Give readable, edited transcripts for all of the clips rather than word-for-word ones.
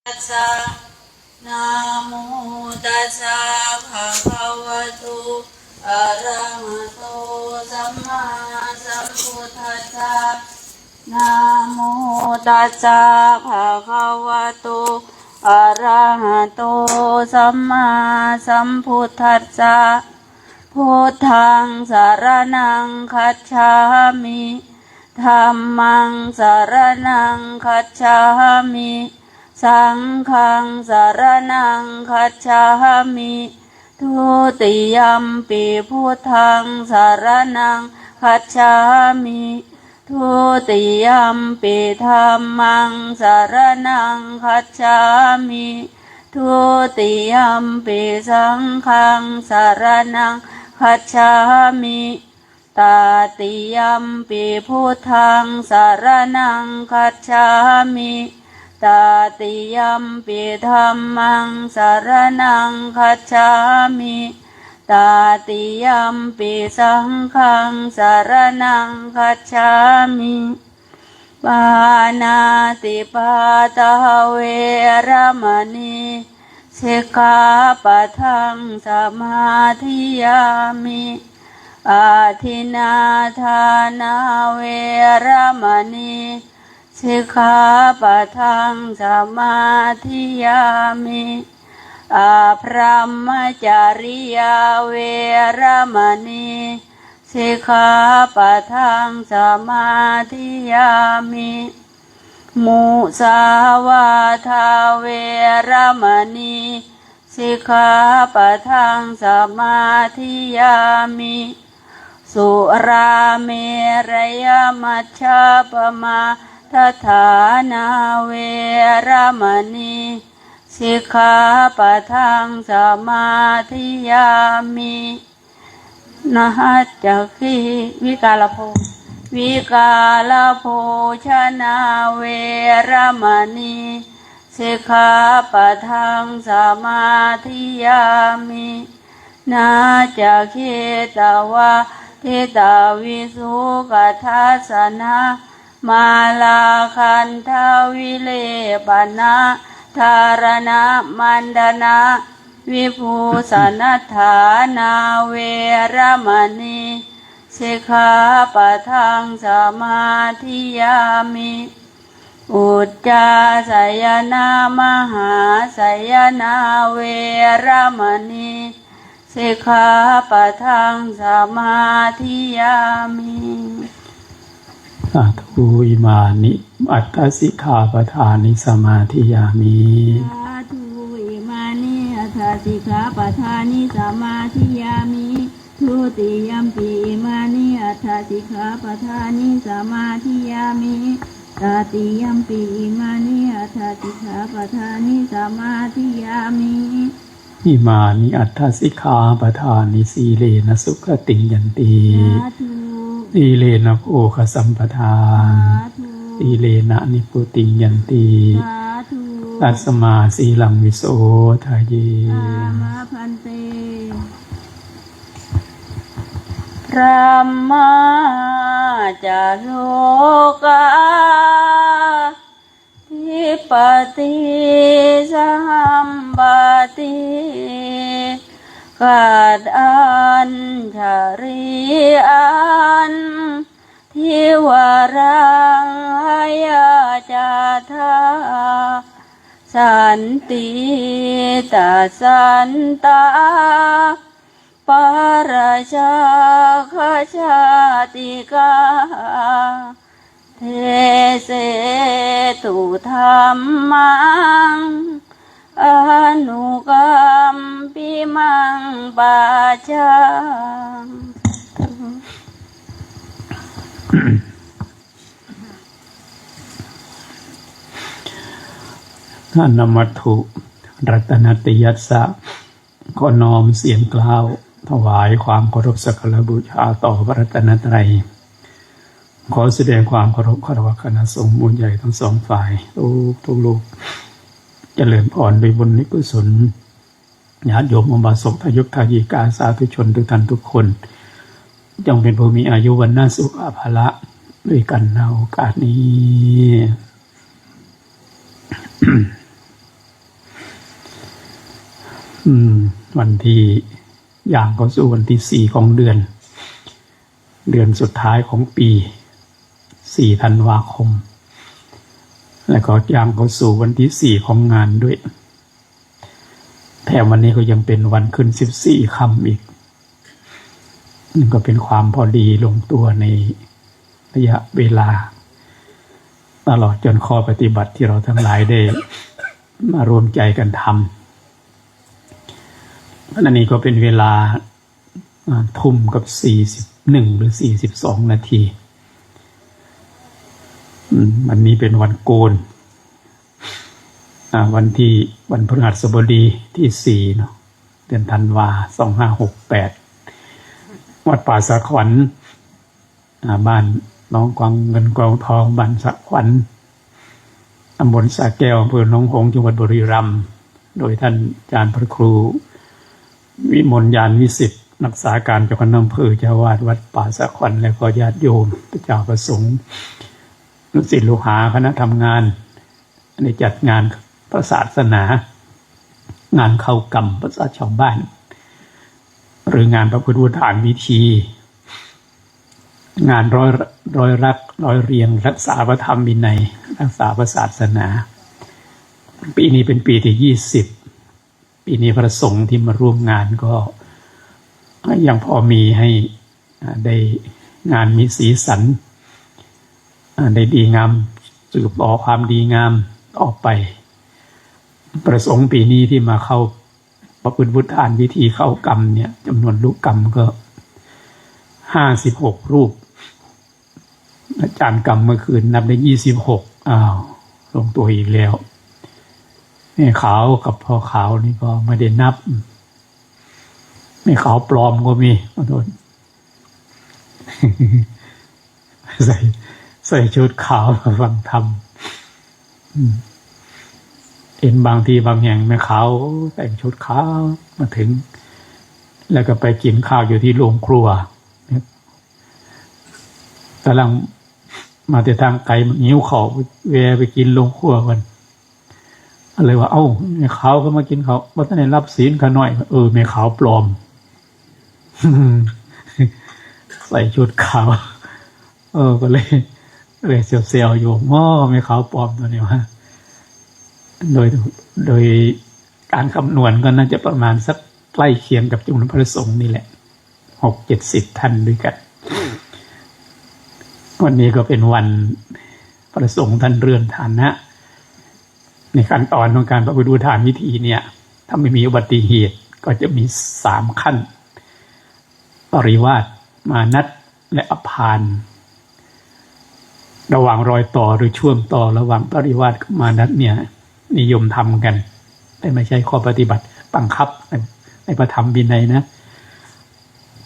ตัสสะนะโมตัสสะภะคะวะโตอะระหะโตสัมมาสัมพุทธัสสะนะโมตัสสะภะคะวะโตอะระหะโตสัมมาสัมพุทธัสสะพุทธังสรณังคัจฉามิธัมมังสรณังคัจฉามิสังฆังสรณังคัจฉามิทุติยัมปิพุทธังสรณังคัจฉามิทุติยัมปิธัมมังสรณังคัจฉามิทุติยัมปิสังฆังสรณังคัจฉามิตาติยัมปิพุทธังสรณังคัจฉามิตาติยัมปิธัมมังสรณังคัจฉามิตาติยัมปิสังฆังสรณังคัจฉามิปานาติปาตาเวรมณีสิกขาปะทังสมาธิยามิอาทินนาทานาเวรมณีสิกขาปะทังสมาธิยามิอาพรหมจาริยาเวรมณีสิกขาปะทังสมาธิยามิมุสาวาทาเวรมณีสิกขาปะทังสมาธิยามิสุราเมรยมัชฌัปมาทัฏฐานาเวรมณีสิกขาปะทังสมาธิยามินะหัจจคีวิกาลโภวิกาลโภชนะเวรมณีสิกขาปะทังสมาธิยามินาจะเขตวะทิตาวิสุขทัสสนะมาลาคันทวิเลปนะธารณะมันดนะวิภูสนัฏฐานาเวรมณีสิกขาปะทังสมาธิยามิอุจจาสยนามหาสยนาเวรมณีสิกขาปะทังสมาธิยามิสาธุอิมานิอัตถสิกขาปทานิสมาธิยามิสาธุอิมานิอัตถสิกขาปทานิสมาธิยามิทุติยัมปิอิมานิอัตถสิกขาปทานิสมาธิยามิตติยัมปิอิมานิอัตถสิกขาปทานิสมาธิยามิอิมานิอัตถสิกขาปทานิสีเลนะสุขติยันติสีเลนะโภคสัมปทานสีเลนะนิพุติยันติตัสมาสีลังวิโสทะเยมาพันเตพระมาจาโลกาทิปติสัมปติขาดอันชาริอันทิวารังหยาจาทาสันติตาสันตาปาราชาคชาติกาเทเสตุธรรมังอนุกรรมปิมังปาจังนมัตถุรัตนติยัสสะขอน้อมเสียงกล่าวถวายความเคารพสักการะบูชาต่อพระรัตนตรัยขอแสดงความเคารพคารวะคณะสงฆ์มูลใหญ่ทั้งสองฝ่ายทุกลูกเจริญพรโดยบุญนิกุศลญาติโยมอุบาสกทายกทายิกาสาธุชนทุกท่านทุกคนจงเป็นผู้มีอายุวันนาสุขภาละด้วยกันในโอกาสนี้ วันที่ย่างเข้าสู่วันที่4ของเดือนสุดท้ายของปี4ธันวาคมแล้วก็ย่างเข้าสู่วันที่4ของงานด้วยแถมวันนี้ก็ยังเป็นวันขึ้น14ค่ำอีกนี่ก็เป็นความพอดีลงตัวในระยะเวลาตลอดจนข้อปฏิบัติที่เราทั้งหลายได้มารวมใจกันทำอันนี้ก็เป็นเวลาทุ่มกับ41หรือ42นาทีวันนี้เป็นวันโกนวันพฤหัสบดีที่4เนาะเดือนธันวา2568วัดป่าสะขวัญบ้านน้องกวางเงินกวางทองบ้านสะขวัญตำบลสะแก้วอำเภอหนองหงส์จังหวัดบุรีรัมย์โดยท่านอาจารย์พระครูวิมลยานวิสิทธิ์รักษาการเจ้าคณะอำเภอเจ้าวาดวัดป่าสะขวัญและก็ญาติโยมเจ้าประสงค์ลูกศิษย์ลูกหาคณะทำงานได้จัดงานพระศาสนางานเข้ากรรมภาษาชาวบ้านหรืองานพระพุทธฐานวิธีงานร้อยรักร้อยเรียงรักษาพระธรรมวินัยรักษาพระศาสนาปีนี้เป็นปีที่20ปีนี้พระสงฆ์ที่มาร่วมงานก็ยังพอมีให้ได้งานมีสีสันได้ดีงามสืบต่อความดีงามออกไปประสงค์ปีนี้ที่มาเข้าประพฤติพุทธานวิธีเข้ากรรมเนี่ยจำนวนลูกกรรมก็56รูปอาจารย์กรรมเมื่อคืนนับได้26ลงตัวอีกแล้วแม่ขาวกับพ่อขาวนี่ก็ไม่ได้นับแม่ขาวปลอมก็มีขอโทษ ใส่ชุดขาวมาฟังธรรมเห็นบางทีบางแห่งแม่ขาวแต่งชุดขาวมาถึงแล้วก็ไปกินข้าวอยู่ที่โรงครัวกำลังมาแต่ทางไกลหิวข้าวแวะไปกินโรงครัวกันอะไรว่าเอ้าแม่ขาวก็มากินข้าวบ่ทันได้รับศีลขาน้อยแม่ขาวปลอม ใส่ชุดขาวก็เลยเซลล์อยู่แม่ขาวปลอมตัวนี้ว่าโดยการคำนวณก็น่าจะประมาณสักใกล้เคียงกับจำนวนพระสงฆ์นี่แหละ60-70ท่านด้วยกันวันนี้ก็เป็นวันพระสงฆ์ท่านเรือนฐานะในขั้นตอนของการประพฤติทานวิธีเนี่ยถ้าไม่มีอุบัติเหตุก็จะมี3ขั้นปริวาสมานัตและอภานระหว่างรอยต่อหรือช่วงต่อระหว่างปริวาสกับมานัตเนี่ยนิยมทำกันแต่ไม่ใช่ข้อปฏิบัติบังคับในพระธรรมวินัยนะ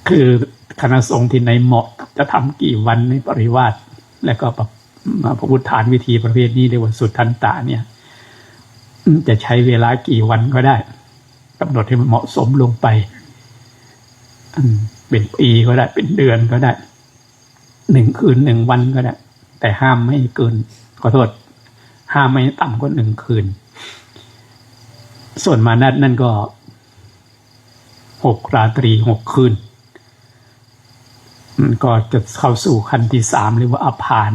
คือคณะสงฆ์ที่ในเหมาะจะทำกี่วันในปริวาสและก็พระพุทธฐานวิธีประเภทนี้เรียกว่าสุทธันตะเนี่ยจะใช้เวลากี่วันก็ได้กำหนดให้มันเหมาะสมลงไปเป็นปีก็ได้เป็นเดือนก็ได้1 คืน 1 วันก็ได้แต่ห้ามไม่เกินขอโทษห้ามไม่ต่ำกว่า1 คืนส่วนมานัตนั่นก็6 ราตรี 6 คืนก็จะเข้าสู่ขั้นที่3เรียกว่าอภาน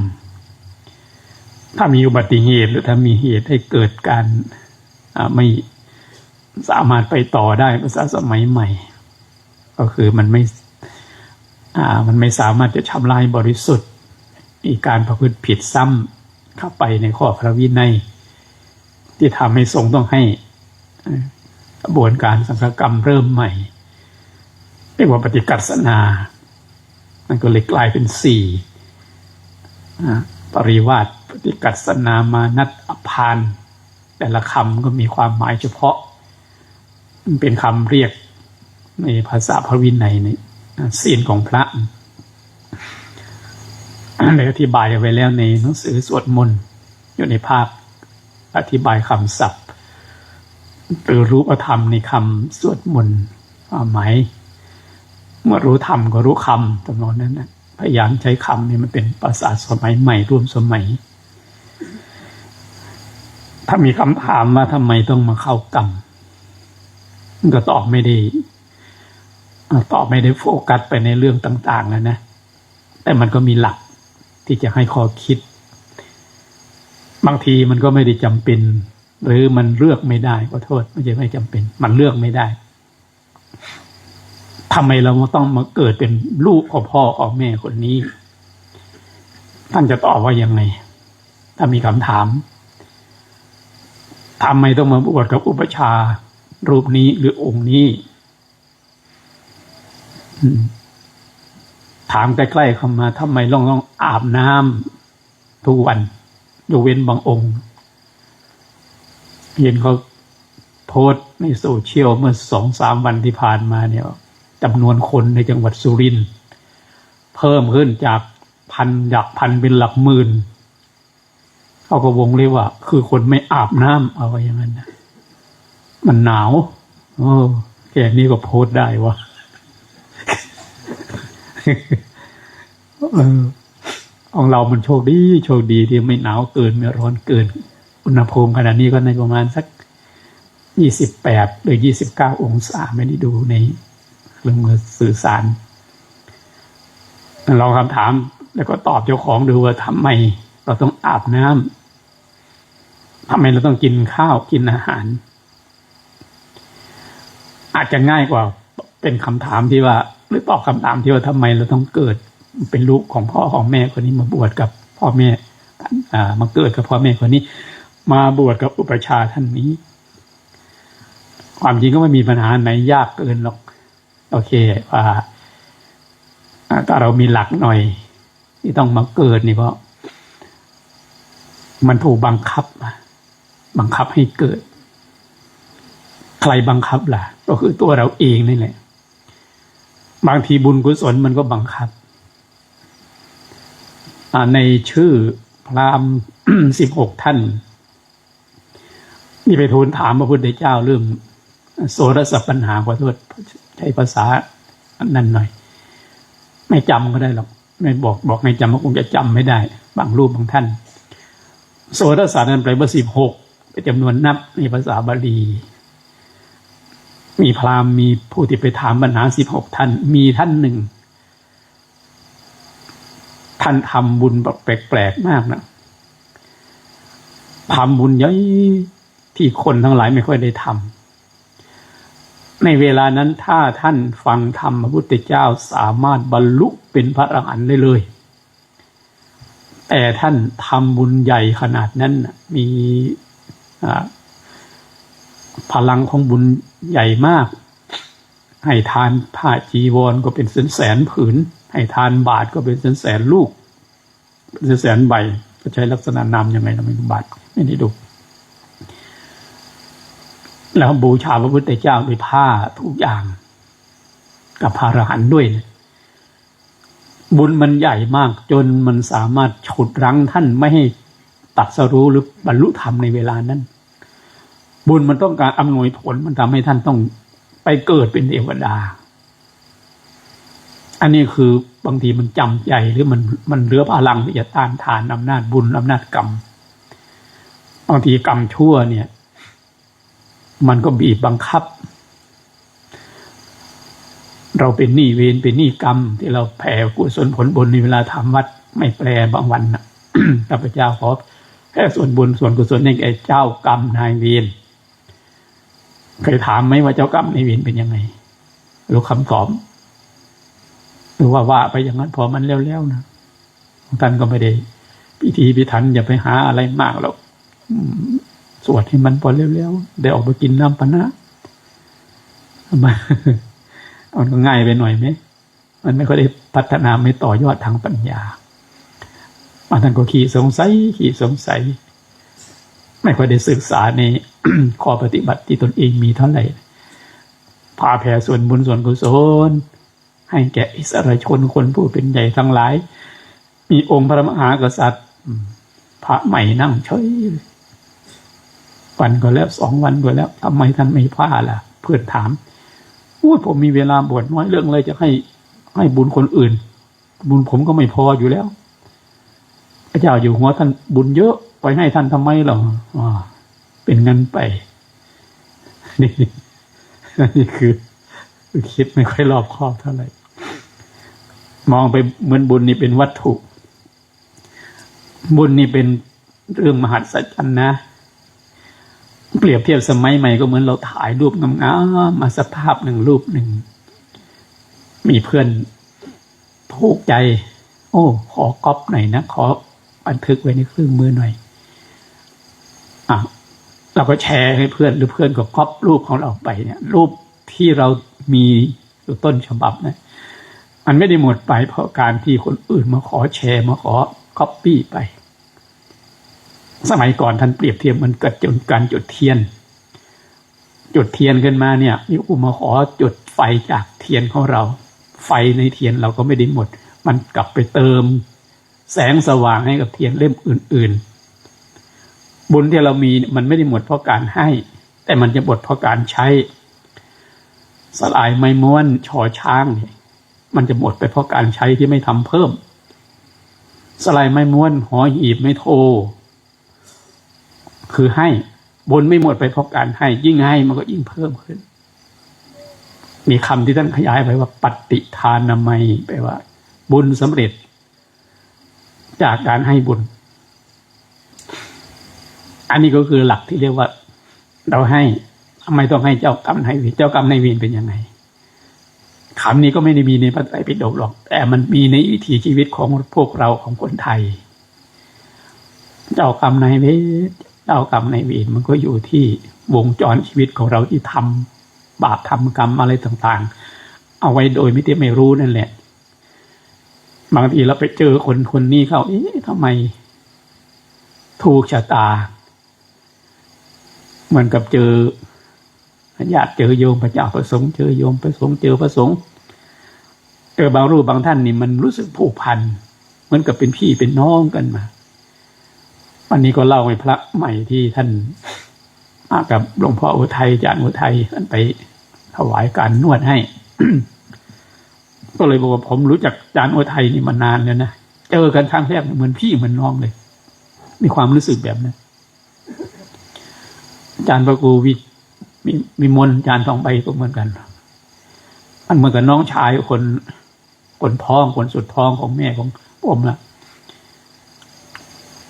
ถ้ามีอุบัติเหตุหรือถ้ามีเหตุให้เกิดการไม่สามารถไปต่อได้ภาษาสมัยใหม่ก็คือมันไม่สามารถจะชำระบริสุทธิ์มีการประพฤติผิดซ้ำเข้าไปในข้อพระวินัยที่ทำให้สงฆ์ต้องให้กระบวนการสังฆกรรมเริ่มใหม่เรียกว่าปฏิกัสสนามันก็เลยกลายเป็น4ปริวาสปฏิกัสสนามานัตอภานแต่ละคำก็มีความหมายเฉพาะมันเป็นคำเรียกในภาษาพระวินัยในศีลของพระได้อธิบายไว้แล้วในหนังสือสวดมนต์อยู่ในภาคอธิบายคำศัพท์หรือรูปธรรมในคำสวดมนต์หมายเมื่อรู้ธรรมก็รู้คำตำนองนั้นนะพยายามใช้คำนี่มันเป็นภาษาสมัยใหม่ร่วมสมัยถ้ามีคำถามว่าทำไมต้องมาเข้ากรรม มันก็ตอบไม่ได้โฟกัสไปในเรื่องต่างๆแล้วนะแต่มันก็มีหลักที่จะให้ข้อคิดบางทีมันก็ไม่ได้จำเป็นหรือมันเลือกไม่ได้ขอโทษไม่ใช่ไม่จำเป็นมันเลือกไม่ได้ทำไมเราต้องมาเกิดเป็นลูกของพ่อของแม่คนนี้ท่านจะตอบว่ายังไงถ้ามีคำถามทำไมต้องมาบวชกับอุปชฌาย์รูปนี้หรือองค์นี้ถามใกล้ๆเข้ามาทำไมต้องอาบน้ำทุกวันยกเว้นบางองค์เห็นเขาโพสต์ในโซเชียลเมื่อ 2-3 วันที่ผ่านมาเนี่ยจำนวนคนในจังหวัดสุรินทร์เพิ่มขึ้นจากพันเป็นหลักหมื่นเขาก็วงเลยว่าคือคนไม่อาบน้ำเอาไว้อย่างนั้นนะมันหนาวแค่นี้ก็โพสต์ได้วะของเรามันโชคดีที่ไม่หนาวเกินไม่ร้อนเกินอุณหภูมิขณะนี้ก็ในประมาณสัก28หรือ29องศาไม่ได้ดูในเครื่องมือสื่อสารลองคำถามแล้วก็ตอบเจ้าของดูว่าทำไมเราต้องอาบน้ำทำไมเราต้องกินข้าวกินอาหารอาจจะง่ายกว่าเป็นคำถามที่ว่าหรือตอบคำถามที่ว่าทำไมเราต้องเกิดเป็นลูกของพ่อของแม่คนนี้มาบวชกับพ่อแม่มาเกิดกับพ่อแม่คนนี้มาบวชกับอุปชฌาย์ท่านนี้ความจริงก็ไม่มีปัญหาไหนยากเกินหรอกโอเคว่าถ้าเรามีหลักหน่อยที่ต้องมาเกิดนี่เพราะมันถูกบังคับให้เกิดใครบังคับล่ะก็คือตัวเราเองนี่แหละบางทีบุญกุศลมันก็บังคับในชื่อพราหมณ์ 16 ท่านมีไปทูลถามพระพุทธเจ้าเรื่องโสรสปัญหาขอโทษใช้ภาษานั่นหน่อยไม่จำก็ได้หรอกไม่บอกให้จำก็คงจะจำไม่ได้บางรูปบางท่านโสรสนั้นแปลว่า16เป็นจำนวนนับในภาษาบาลีมีพราหมณ์มีผู้ที่ไปถามปัญหา16ท่านมีท่านหนึ่งท่านทำบุญแบบแปลกๆมากนะทำบุญเยอะที่คนทั้งหลายไม่ค่อยได้ทำในเวลานั้นถ้าท่านฟังธรรมพระพุทธเจ้าสามารถบรรลุเป็นพระอรหันต์ได้เลยแต่ท่านทำบุญใหญ่ขนาดนั้นมีพลังของบุญใหญ่มากให้ทานผ้าจีวรก็เป็นแสนผืนให้ทานบาทก็เป็นแสนลูกเป็นแสนใบก็ใช้ลักษณะนามยังไงเราไม่รู้บาทไม่ได้ดูแล้วบูชาพระพุทธเจ้าด้วยผ้าทุกอย่างกับพระอรหันต์ด้วยบุญมันใหญ่มากจนมันสามารถฉุดรั้งท่านไม่ให้ตรัสรู้หรือบรรลุธรรมในเวลานั้นบุญมันต้องการอำนวยผลมันทำให้ท่านต้องไปเกิดเป็นเทวดาอันนี้คือบางทีมันจำใจหรือมันเหลือพลังที่จะต้านทานอำนาจบุญอำนาจกรรมบางทีกรรมชั่วเนี่ยมันก็บีบบังคับเราเป็นหนี้เวรเป็นหนี้กรรมที่เราแผ่กุศลผลบุญในเวลาทำวัดไม่แปลบางวันนะ ข้าพเจ้าขอแผ่ส่วนบุญส่วนกุศลให้แก่เจ้ากรรมนายเวรเคยถามไหมว่าเจ้ากรรมนายเวรเป็นยังไงรู้คำตอบหรือว่าไปอย่างนั้นพอมันแล้วๆนะท่านก็ไม่ได้พิธีพิถันอย่าไปหาอะไรมากหรอกสวดให้มันพอแล้วๆได้ออกไปกินน้ำปะนะมันก็ง่ายไปหน่อยไหมมันไม่ค่อยได้พัฒนาไม่ต่อยอดทางปัญญาท่านก็ขี้สงสัยไม่ค่อยได้ศึกษาใน ข้อปฏิบัติที่ตนเองมีเท่าไหร่พาแผ่ส่วนบุญส่วนกุศลให้แก่อิสระชนคนผู้เป็นใหญ่ทั้งหลายมีองค์พระมหากษัตริย์พระใหม่นั่งเฉยวันก็แล้ว2 วันก็แล้วทำไมท่านไม่พาล่ะเพื่อนถามผมมีเวลาบวชน้อยเรื่องอะไรจะให้บุญคนอื่นบุญผมก็ไม่พออยู่แล้วพระเจ้าอยู่หัวท่านบุญเยอะไปให้ท่านทำไมหรอเป็นงั้นไปนี่ นี่คือคิดไม่ค่อยรอบคอบเท่าไหร่มองไปเหมือนบุญนี่เป็นวัตถุบุญนี่เป็นเรื่องมหัศจรรย์นะเปรียบเทียบสมัยใหม่ก็เหมือนเราถ่ายรูปงามๆมาสักภาพหนึ่งรูปหนึ่งมีเพื่อนถูกใจโอ้ขอก๊อปหน่อยนะขอบันทึกไว้ในเครื่องมือหน่อยเราก็แชร์ให้เพื่อนหรือเพื่อนก็ก๊อปรูปของเราไปเนี่ยรูปที่เรามีอยู่ต้นฉบับนะมันไม่ได้หมดไปเพราะการที่คนอื่นมาขอแชร์มาขอก๊อปปี้ไปสมัยก่อนท่านเปรียบเทียบมันเกิดการจุดเทียนขึ้นมาเนี่ยมีผู้มาขอจุดไฟจากเทียนของเราไฟในเทียนเราก็ไม่ได้หมดมันกลับไปเติมแสงสว่างให้กับเทียนเล่มอื่นๆบุญที่เรามีมันไม่ได้หมดเพราะการให้แต่มันจะหมดเพราะการใช้สลายไม้ม้วนชอช้างมันจะหมดไปเพราะการใช้ที่ไม่ทำเพิ่มสลายไม้ม้วนหอหีบไม่โทคือให้บุญไม่หมดไปเพราะการให้ยิ่งให้มันก็ยิ่งเพิ่มขึ้นมีคำที่ท่านขยายไปว่าปฏิทานามัยแปลว่าบุญสำเร็จจากการให้บุญอันนี้ก็คือหลักที่เรียกว่าเราให้ทำไมต้องให้เจ้ากรรมนายเวรเจ้ากรรมนายเวรเป็นยังไงคำนี้ก็ไม่ได้มีในพระไตรปิฎกหรอกแต่มันมีในวิถีชีวิตของพวกเราของคนไทยเจ้ากรรมนายเวรเจ้ากรรมนายเวรมันก็อยู่ที่วงจรชีวิตของเราที่ทำบาปทำกรรมอะไรต่างๆเอาไว้โดยไม่รู้นั่นแหละบางทีเราไปเจอคนนี้เขาทำไมถูกชะตาเหมือนกับเจอญาติเจอโยมพระเจ้าประสงค์เจอโยมประสงค์เจอพระสงฆ์บางรูปบางท่านนี่มันรู้สึกผูกพันเหมือนกับเป็นพี่เป็นน้องกันมาวันนี้ก็เล่าให้พระใหม่ที่ท่านมากับหลวงพ่ออุทัยอาจารย์อุทัยท่านไปถวายการนวดให้ ก็เลยบอกว่าผมรู้จักอาจารย์อุทัยนี่มานานแล้วนะเจอกันครั้งแรกเหมือนพี่เหมือนน้องเลยมีความรู้สึกแบบนั้นอาจารย์พระครูมีมนอาจารย์ทองใบก็เหมือนกันมันเหมือนกับน้องชายคนท้องคนสุดท้องของแม่ของผมนะ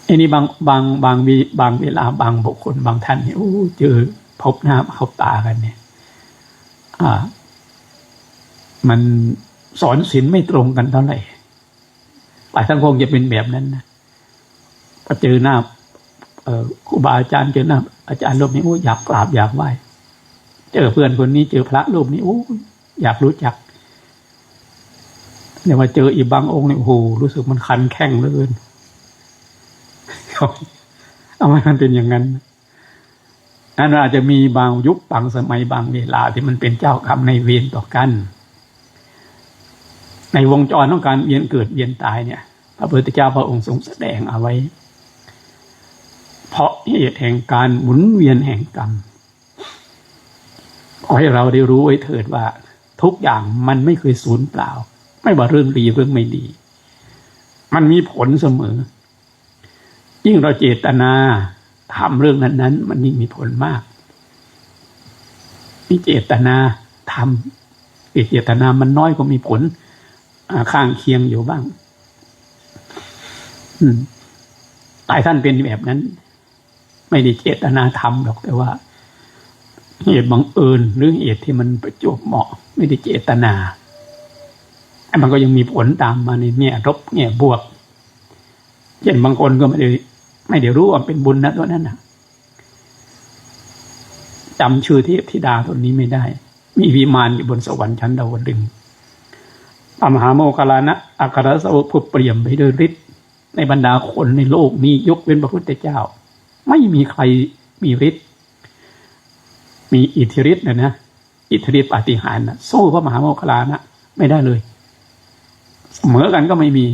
อันนี้บางเวลาบางบุคคลบางท่านเนี่ยเจอพบหน้าพบตากันเนี่ยมันสอนศีลไม่ตรงกันเท่าไหร่หลายท่านคงจะเป็นแบบนั้นนะพอเจอหน้าครูบาอาจารย์เจอหน้าอาจารย์รูปนี้อยากกราบอยากไหว้เจอเพื่อนคนนี้เจอพระรูปนี้อยากรู้จักแต่ว่าเจออีกบางองค์เนี่ยรู้สึกมันคันแข้งเหลือเกินเอามันเป็นอย่างนั้นนั่นอาจจะมีบางยุคบางสมัยบางเวลาที่มันเป็นเจ้ากรรมนายเวรต่อกันในวงจรของการเวียนเกิดเวียนตายเนี่ยพระพุทธเจ้าพระองค์ทรงแสดงเอาไว้เพราะเหตุแห่งการหมุนเวียนแห่งกรรมขอให้เราได้รู้ไว้เถิดว่าทุกอย่างมันไม่เคยสูญเปล่าไม่ว่าเรื่องดีเรื่องไม่ดีมันมีผลเสมอยิ่งเราเจตนาทำเรื่องนั้นๆมันยิ่งมีผลมากมีเจตนาทำเจตนามันน้อยก็มีผลข้างเคียงอยู่บ้างหลายท่านเป็นแบบนั้นไม่ได้เจตนาทำหรอกแต่ว่าเหตุบังเอิญหรือเหตุที่มันประจวบเหมาะไม่ได้เจตนามันก็ยังมีผลตามมาในแง่ลบแง่บวกเช่นบางคนก็ไม่ได้รู้ว่าเป็นบุญนะตัวนั้นนะจำชื่อเทพธิดาตัวนี้ไม่ได้มีวิมานอยู่บนสวรรค์ชั้นดาวดึงส์พระมหาโมคคัลลานะอัครสาวกผู้เปี่ยมไปด้วยฤทธิ์ในบรรดาคนในโลกนี้ยกเว้นพระพุทธเจ้าไม่มีใครมีฤทธิ์มีอิทธิฤทธิ์นะอิทธิฤทธิ์ปาฏิหาริย์นะสู้พระมหาโมคคัลลานะไม่ได้เลยเสมอกันก็ไม่มี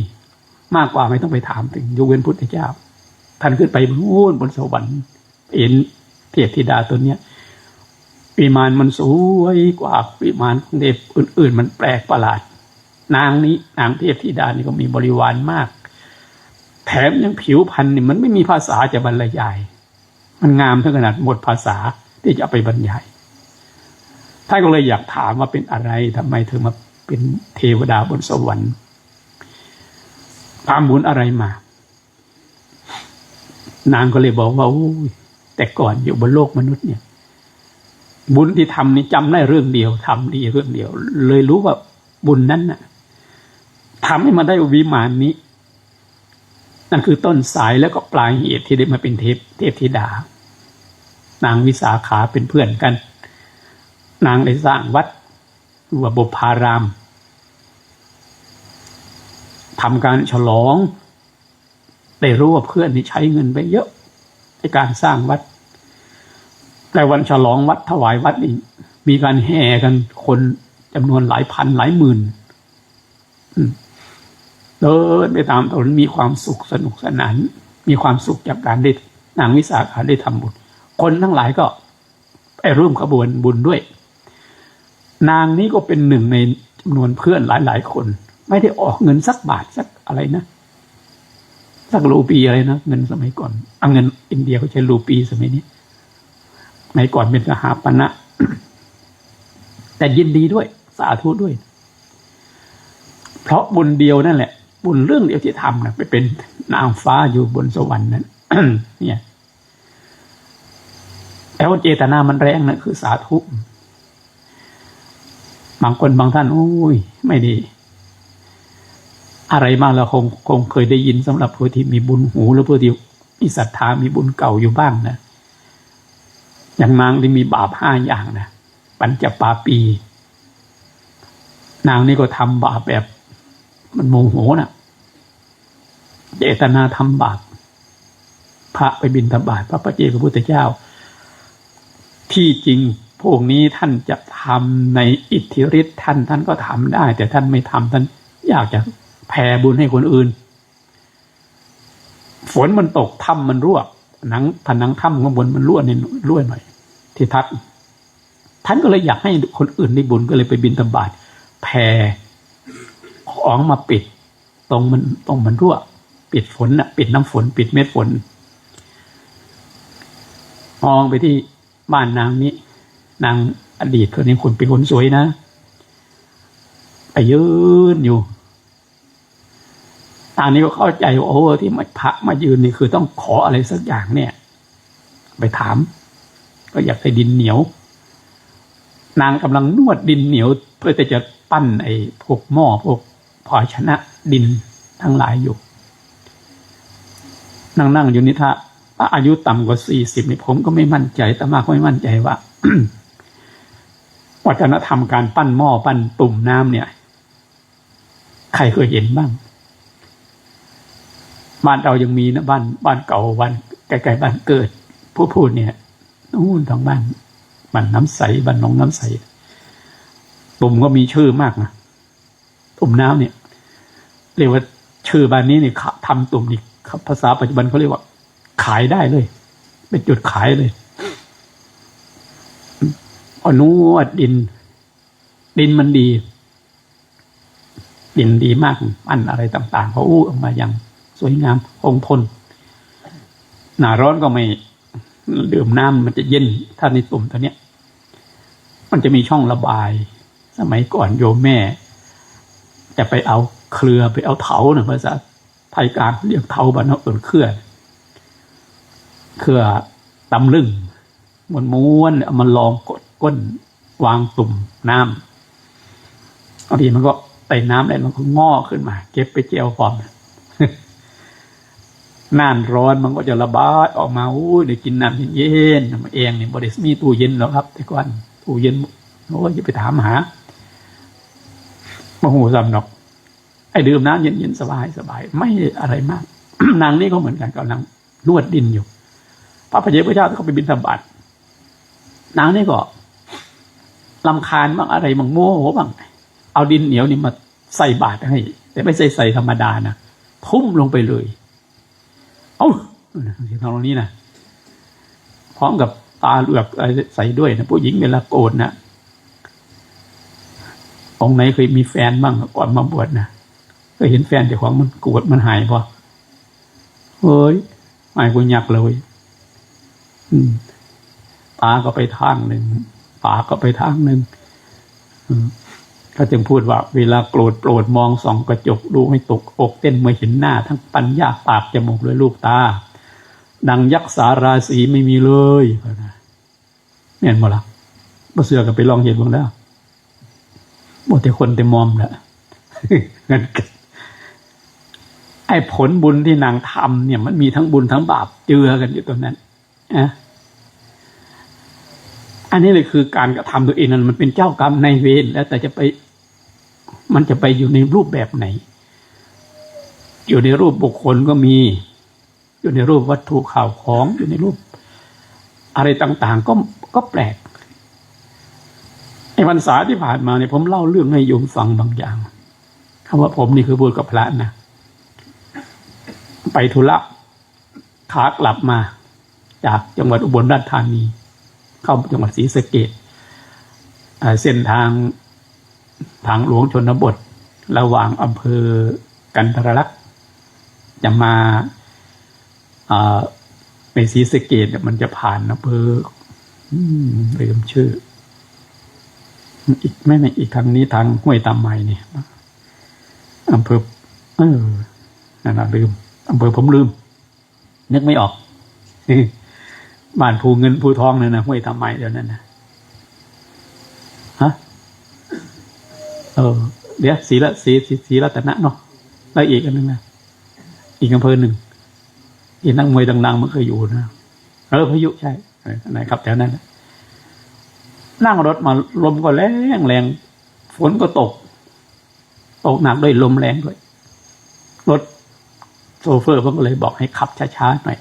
มากกว่าไม่ต้องไปถามถึงยกเว้นพุทธเจ้าท่านขึ้นไปบนสวรรค์เห็นเทพธิดาตัวเนี้ยวิมานมันสวยกว่าวิมานของเทพอื่นๆมันแปลกประหลาดนางเทพธิดานี่ก็มีบริวารมากแถมยังผิวพรรณนี่มันไม่มีภาษาจะบรรยายมันงามถึงขนาดหมดภาษาที่จะไปบรรยาย ท่านก็เลยอยากถามว่าเป็นอะไรทำไมเธอมาเป็นเทวดาบนสวรรค์ทำบุญอะไรมานางก็เลยบอกว่าแต่ก่อนอยู่บนโลกมนุษย์เนี่ยบุญที่ทำนี่จำได้เรื่องเดียวทำดีเรื่องเดียวเลยรู้ว่าบุญนั้นน่ะทำให้มาได้วิมานนี้นั่นคือต้นสายแล้วก็ปลายเหตุที่ได้มาเป็นเทพธิดานางวิสาขาเป็นเพื่อนกันนางได้สร้างวัดว่าบุพารามทำการฉลองได้รู้ว่าเพื่อนนี่ใช้เงินไปเยอะในการสร้างวัดแต่วันฉลองวัดถวายวัดนี่มีการแห่กันคนจำนวนหลายพันหลายหมื่นเดินไปตามถนนมีความสุขสนุกสนานมีความสุขจากการได้นางวิสาขาได้ทำบุญคนทั้งหลายก็ไปร่วมขบวนบุญด้วยนางนี้ก็เป็นหนึ่งในจำนวนเพื่อนหลายคนไม่ได้ออกเงินสักบาทสักอะไรนะสักรูปีอะไรนะเงินสมัยก่อนเอาเงินอินเดียเขาใช้รูปีสมัยนี้สมัยก่อนเป็นกหาปณะ แต่ยินดีด้วยสาธุด้วยเพราะบุญเดียวนั่นแหละบุญเรื่องเดียวที่ทำนะไปเป็นนางฟ้าอยู่บนสวรรค์นั้น เนี่ยแต่ว่าเจตนามันแรงนะคือสาธุบางคนบางท่านโอ้ยไม่ดีอะไรมากเราคงเคยได้ยินสำหรับผู้ที่มีบุญหูหรือผู้ที่มีศรัทธามีบุญเก่าอยู่บ้างนะอย่างนางที่มีบาป5 อย่างนะปัญจปาปีนางนี่ก็ทำบาปแบบมันโมโหนะเจตนาทำบาปพระไปบิณฑบาตพระปัจเจกพุทธเจ้าที่จริงพวกนี้ท่านจะทำในอิทธิฤทธิ์ท่านก็ทำได้แต่ท่านไม่ทำท่านอยากจะแผ่บุญให้คนอื่นฝนมันตกถ้ำมันรั่วผนังถ้ำข้างบนมันรั่วหน่อยที่ท่านก็เลยอยากให้คนอื่นได้บุญก็เลยไปบิณฑบาตแผ่ของมาปิดตรงมันรั่วปิดฝนน่ะปิดน้ำฝนปิดเม็ดฝนมองไปที่บ้านนางนี้นางอดีตคนนี้คนเป็นคนสวยนะไปยืนอยู่ตอนนี้ก็เข้าใจว่าที่พระมายืนนี่คือต้องขออะไรสักอย่างเนี่ยไปถามก็อยากได้ดินเหนียวนางกำลังนวดดินเหนียวเพื่อจะปั้นไอ้พวกหม้อพวกภาชนะดินทั้งหลายอยู่นั่งอยู่นี่ถ้าอายุต่ำกว่า40นี่ผมก็ไม่มั่นใจแต่มากก็ไม่มั่นใจว่า วัฒนธรรมการปั้นหม้อปั้นตุ่มน้ำเนี่ยใครเคยเห็นบ้างบ้านเรายังมีนะบ้านเก่าบ้านใกล้ๆบ้านเกิดผู้พูดเนี่ยนู่นทางบ้านน้ำใสบ้านหนองน้ำใสตุ่มก็มีชื่อมากนะตุ่มน้ำเนี่ยเรียกว่าชื่อบ้านนี้เนี่ยทำตุ่มนี่ภาษาปัจจุบันเขาเรียกว่าขายได้เลยเป็นจุดขายเลยนวดดินมันดีดินดีมากอันอะไรต่างๆเขาออกมาอย่างสวยงามคงทนหน้าร้อนก็ไม่ดื่มน้ำมันจะเย็นถ้าในตุ่มตัวเนี้ยมันจะมีช่องระบายสมัยก่อนโยมแม่จะไปเอาเครือไปเอาเถานะภาษาไทยกลางเรียกเถาบ้านเราเครือตำลึงม้วนเอามาลองกดก้นวางตุ่มน้ำบางทีมันก็ไต่น้ำได้มันก็งอกขึ้นมาเก็บไปเจียวฟอมน่านร้อนมันก็จะระบายออกมาได้กินน้ำเย็นๆมาเองเนี่ยบริษัทมีตู้เย็นหรอกครับแต่ก่อนตู้เย็นอย่าไปถามหามาหูซ้ำหรอกไอ้ดื่มน้ำเย็นๆสบายไม่อะไรมาก นางนี่ก็เหมือนกันกำลังนวดดินอยู่พระพเยซูเจ้าเขาไปบิณฑบาตนางนี่ก็รำคาญบ้างอะไรบ้างโมโหบ้างเอาดินเหนียวนี่มาใส่บาตรให้แต่ไม่ใส่ธรรมดานะทุ่มลงไปเลยที่ตรงนี้นะพร้อมกับตาเหลือกอะไรใส่ด้วยนะผู้หญิงเวลาโกรธนะองค์ไหนเคยมีแฟนบ้างก่อนมาบวชนะเคยเห็นแฟนเจ้าของมันโกรธมันหายพอเฮ้ยหายกูยักเลยตาก็ไปทางหนึ่ง ปากก็ไปทางหนึ่งเขาจึงพูดว่าเวลาโกรธมองส่องกระจกดูให้ตกอกเต้นเมื่อเห็นหน้าทั้งปัญญาปากจมูกเลยลูกตาดังยักษ์สาราสีไม่มีเลยเนี่ยหมดละบ่เสือกันไปลองเห็นบ้างแล้วบ่แต่คนแต่มอมแหละงั้นไอ้ผลบุญที่นางทำเนี่ยมันมีทั้งบุญทั้งบาปเจือกันอยู่ตรงนั้นอันนี้เลยคือการกระทำตัวเองนั้นมันเป็นเจ้ากรรมนายเวรแล้วแต่มันจะไปอยู่ในรูปแบบไหนอยู่ในรูปบุคคลก็มีอยู่ในรูปวัตถุข่าวของอยู่ในรูปอะไรต่างๆก็แปลกไอ้พรรษาที่ผ่านมาเนี่ยผมเล่าเรื่องให้โยมฟังบางอย่างคำว่าผมนี่คือพูดกับพระนะไปธุระขากลับมาจากจังหวัดอุบลราชธานีเข้าจังหวัดศรีสะเกษเส้นทางหลวงชนบทระหว่างอำเภอกันทรลักษณ์จะมาในศรีสะเกษมันจะผ่านอำเภอลืมชื่ออีกไม่อีกทางนี้ทางห้วยตามไม้เนี่ยอำเภอนั่นลืมอำเภอผมลืมนึกไม่ออกบ้านภูเงินภูทองเนี่ยนะห้วยตามไม้เดี๋ยวนั้นนะเดี๋ยวศรีรัตนะเนาะแล้วอีกอันนึงนะอีกอำเภอหนึ่งที่นักมวยดังๆมันเคยอยู่นะพายุใช่ไหนครับแถวนั้นนั่งรถมาลมก็แรงฝนก็ตกหนักด้วยลมแรงด้วยรถโชเฟอร์เพิ่งก็เลยบอกให้ขับช้าๆหน่อย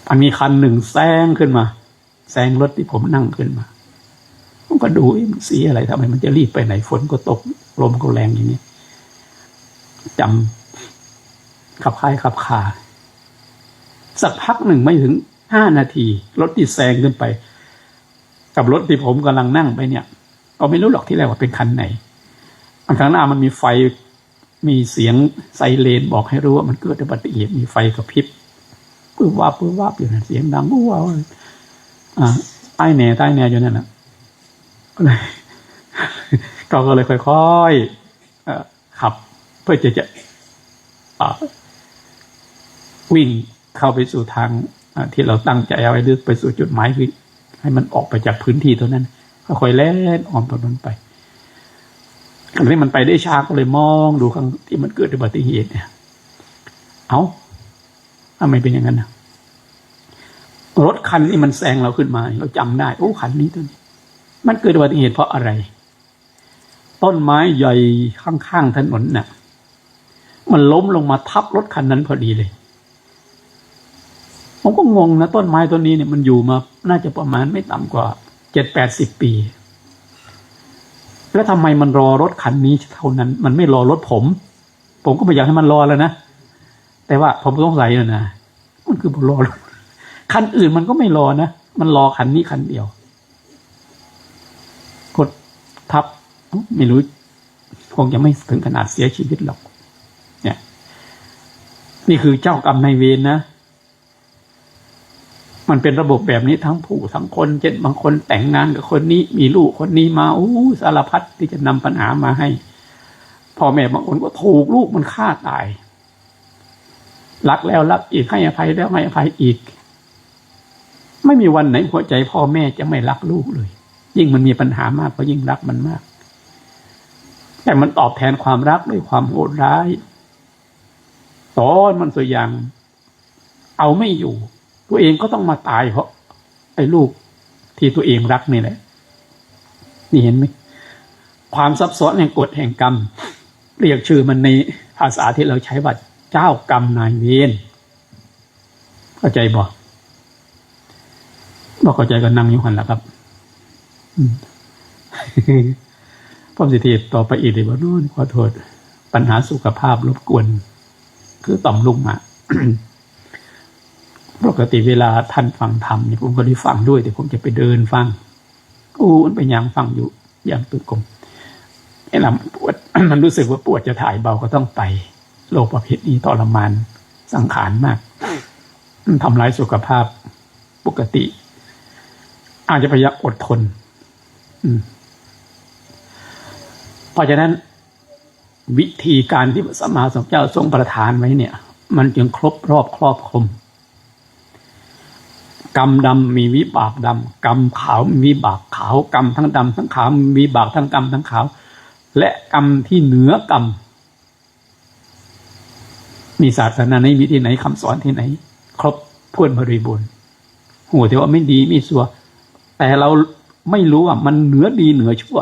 มันมีคันหนึ่งแซงขึ้นมาแซงรถที่ผมนั่งขึ้นมาผมก็ดูมันสีอะไรทำไมมันจะรีบไปไหนฝนก็ตกลมก็แรงอย่างนี้จำขับคายขับคาสักพักหนึ่งไม่ถึง5 นาทีรถที่แซงขึ้นไปกับรถที่ผมกำลังนั่งไปเนี่ยก็ไม่รู้หรอกที่แรกว่าเป็นคันไหนข้างหน้ามันมีไฟมีเสียงไซเรนบอกให้รู้ว่ามันเกิดอุบัติเหตุมีไฟกระพริบปื้อวาบอยู่นั่นเสียงดังปื้อวาบใต้แหน่อยู่นั่นน่ะก็เลยค่อยๆขับเพื่อจะวิ่งเข้าไปสู่ทางที่เราตั้งใจเอาไว้ไปสู่จุดหมายคือให้มันออกไปจากพื้นที่ตรงนั้นค่อยๆแล่นออมตรงนั้นไปครั้งนี้มันไปได้ช้าก็เลยมองดูข้างที่มันเกิดอุบัติเหตุเนี่ยทำไมเป็นอย่างนั้นนะรถคันที่มันแซงเราขึ้นมาเราจำได้คันนี้ตัวนี้มันเกิดอุบัติเหตุเพราะอะไรต้นไม้ใหญ่ข้างๆถนนน่ะมันล้มลงมาทับรถคันนั้นพอดีเลยผมก็งงนะต้นไม้ต้นนี้เนี่ยมันอยู่มาน่าจะประมาณไม่ต่ำกว่า 70-80 ปีแล้วทำไมมันรอรถคันนี้เท่านั้นมันไม่รอรถผมก็ไม่อยากให้มันรอแล้วนะแต่ว่าผมสงสัยนะมันคือรอรถคันอื่นมันก็ไม่รอนะมันรอคันนี้คันเดียวกดทับไม่รู้คงจะไม่ถึงขนาดเสียชีวิตหรอกเนี่ยนี่คือเจ้ากรรมนายเวรนะมันเป็นระบบแบบนี้ทั้งผู้ทั้งคนเช่นบางคนแต่งงานกับคนนี้มีลูกคนนี้มาสารพัดที่จะนำปัญหามาให้พ่อแม่บางคนก็ถูกลูกมันฆ่าตายรักแล้วรักอีกให้อภัยแล้วให้อภัยอีกไม่มีวันไหนหัวใจพ่อแม่จะไม่รักลูกเลยยิ่งมันมีปัญหามากก็ยิ่งรักมันมากแต่มันตอบแทนความรักด้วยความโหดร้ายตอนมันตัวอย่างเอาไม่อยู่ตัวเองก็ต้องมาตายเพราะไอ้ลูกที่ตัวเองรักนี่แหละนี่เห็นไหมความซับซ้อนแห่งกฎแห่งกรรมเรียกชื่อมันในภาษาที่เราใช้ว่าเจ้ากรรมนายเวรเข้าใจบ่เข้าใจก็นั่งอยู่หันแหละครับพอสิทีต่อไปอีกเลยว่าโน่นขอโทษปัญหาสุขภาพรบกวนคือต่อมลูกหมากปกติเวลาท่านฟังธรรมเนี่ยผมก็ได้ฟังด้วยแต่ผมจะไปเดินฟังมันไปยังฟังอยู่อย่างตุกลมไอ้ลำปวด มันรู้สึกว่าปวดจะถ่ายเบาก็ต้องไปโรคประเภทนี้ทรมานสังขารมากมันทำร้ายสุขภาพปกติ อาจจะพยายามอดทนเพราะฉะนั้นวิธีการที่พระสัมมาสัมพุทธเจ้าทรงประทานไว้เนี่ย มันจึงครบรอบครอบคลุมกรรมดำมีวิบากดำกรรมขาวมีวิบากขาวกรรมทั้งดำทั้งขาวมีวิบากทั้งดำทั้งขาวและกรรมที่เหนือกรรมมีศาสนาในวิธีไหนคำสอนที่ไหนครบถ้วนบริบูรณ์หัวที่ว่าไม่ดีไม่ชั่วแต่เราไม่รู้ว่ามันเหนือดีเหนือชั่ว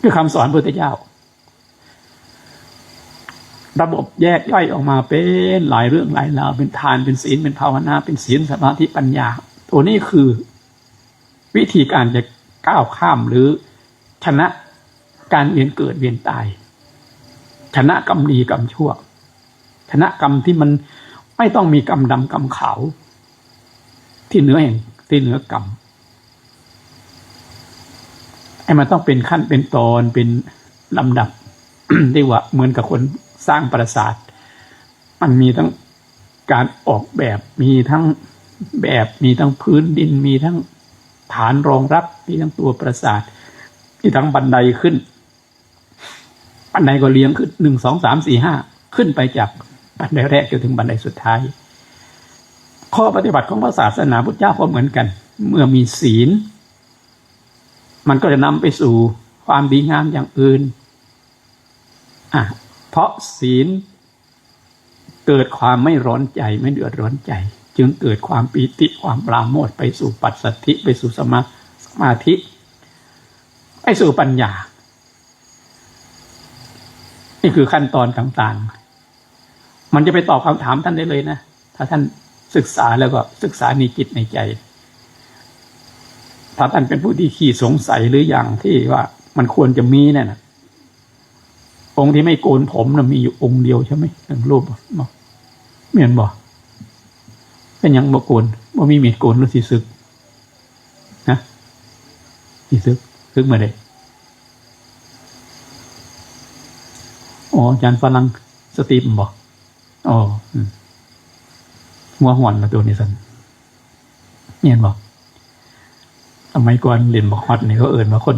คือคำสอนพระพุทธเจ้าระบบแยกย่อยออกมาเป็นหลายเรื่องหลายราวเป็นทานเป็นศีลเป็นภาวนาเป็นศีลสมาธิปัญญาตัวนี้คือวิธีการจะก้าวข้ามหรือชนะการเวียนเกิดเวียนตายชนะกรรมดีกรรมชั่วชนะกรรมที่มันไม่ต้องมีกรรมดำกรรมขาวที่เหนือกรรมไอ้มันต้องเป็นขั้นเป็นตอนเป็นลำดับ เรียกว่าเหมือนกับคนสร้างปราสาทมันมีทั้งการออกแบบมีทั้งแบบมีทั้งพื้นดินมีทั้งฐานรองรับมีทั้งตัวปราสาทมีทั้งบันไดขึ้นบันไดก็เลี้ยงขึ้น1 2 3 4 5ขึ้นไปจากบันไดแรกจนถึงบันไดสุดท้ายข้อปฏิบัติของพระศาสนาพุทธเจ้าก็เหมือนกันเมื่อมีศีลมันก็จะนำไปสู่ความดีงามอย่างอื่นเพราะศีลเกิดความไม่ร้อนใจไม่เดือดร้อนใจจึงเกิดความปีติความปราโมทย์ไปสู่ปัสสัทธิไปสู่สมาธิไปสู่ปัญญานี่คือขั้นตอนต่างๆมันจะไปตอบคำถามท่านได้เลยนะถ้าท่านศึกษาแล้วก็ศึกษาในจิตในใจถ้าท่านเป็นผู้ที่ขี้สงสัยหรืออย่างที่ว่ามันควรจะมีเนี่ยนะองค์ที่ไม่โกนผมนะมีอยู่องค์เดียวใช่ไหมหนึ่งรูปบอกเมียนบอกเป็นยังบ่โกนบ่มีมีดโกนหรือสิซึกนะสิซึกมาได้อ๋ออาจารย์ฝรั่งสตีฟบอกอ๋อหัวห่อนมาตัวนี้สันเมียนบอกทำไมก่อนเรียนบอกฮอตนี่เขาเอิ่นว่าคน